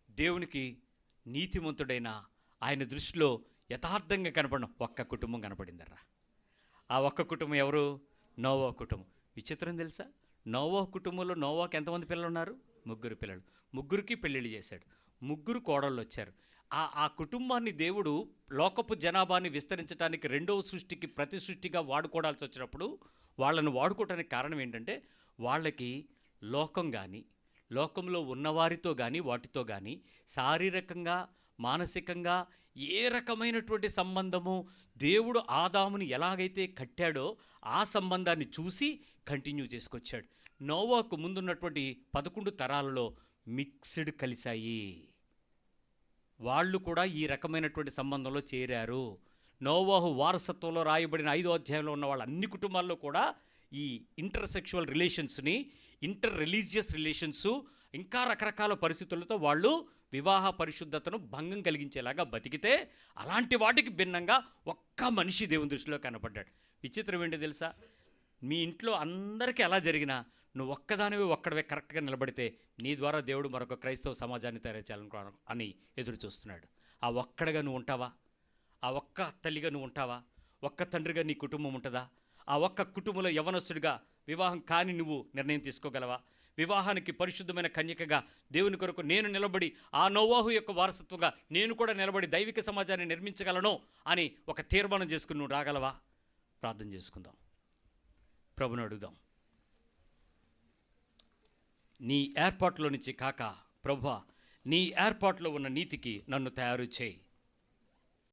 దేవునికి నీతిమంతుడైన ఆయన దృష్టిలో యథార్థంగా కనపడిన ఒక్క కుటుంబం కనపడిందర్రా. ఆ ఒక్క కుటుంబం ఎవరు? నోవా కుటుంబం. విచిత్రం తెలుసా? నోవా కుటుంబంలో నోవాకి ఎంతమంది పిల్లలు ఉన్నారు? 3 పిల్లలు. 3కి పెళ్ళిళ్ళు చేశాడు. 3 కోడళ్ళు వచ్చారు. ఆ కుటుంబాన్ని దేవుడు లోకపు జనాభాని విస్తరించడానికి రెండవ సృష్టికి ప్రతి సృష్టిగా వాడుకోవాల్సి వచ్చినప్పుడు వాళ్ళను వాడుకోవడానికి కారణం ఏంటంటే వాళ్ళకి లోకం కానీ, లోకంలో ఉన్నవారితో కానీ, వాటితో కానీ శారీరకంగా, మానసికంగా ఏ రకమైనటువంటి సంబంధము దేవుడు ఆదాముని ఎలాగైతే కట్టాడో ఆ సంబంధాన్ని చూసి కంటిన్యూ చేసుకొచ్చాడు. నోవాకు ముందున్నటువంటి 11 తరాలలో మిక్స్డ్ కలిశాయి. వాళ్ళు కూడా ఈ రకమైనటువంటి సంబంధంలో చేరారు. నోవాహు వారసత్వంలో రాయబడిన 5వ అధ్యాయంలో ఉన్న వాళ్ళ అన్ని కుటుంబాల్లో కూడా ఈ ఇంటర్సెక్షువల్ రిలేషన్స్ని, ఇంటర్ రిలీజియస్ రిలేషన్స్, ఇంకా రకరకాల పరిస్థితులతో వాళ్ళు వివాహ పరిశుద్ధతను భంగం కలిగించేలాగా బతికితే అలాంటి వాటికి భిన్నంగా ఒక్క మనిషి దేవుని దృష్టిలో కనపడ్డాడు. విచిత్రం ఏంటో తెలుసా? మీ ఇంట్లో అందరికీ ఎలా జరిగినా నువ్వు ఒక్కడవే కరెక్ట్గా నిలబడితే నీ ద్వారా దేవుడు మరొక క్రైస్తవ సమాజాన్ని తయారు చేయాలనుకో అని ఎదురు చూస్తున్నాడు. ఆ ఒక్కడగా నువ్వు ఉంటావా? ఆ ఒక్క తల్లిగా నువ్వు ఉంటావా? ఒక్క తండ్రిగా నీ కుటుంబం ఉంటుందా? ఆ ఒక్క కుటుంబంలో యవనస్తుడిగా వివాహం కాని నువ్వు నిర్ణయం తీసుకోగలవా? వివాహానికి పరిశుద్ధమైన కన్యకగా దేవుని కొరకు నేను నిలబడి ఆ నోవాహు యొక్క వారసత్వంగా నేను కూడా నిలబడి దైవిక సమాజాన్ని నిర్మించగలను అని ఒక తీర్మానం చేసుకుని నువ్వు రాగలవా? ప్రార్థన చేసుకుందాం, ప్రభుని అడుగుదాం. నీ ఏర్పాట్లో నుంచి కాక ప్రభువా, నీ ఏర్పాట్లో ఉన్న నీతికి నన్ను తయారు చేయి.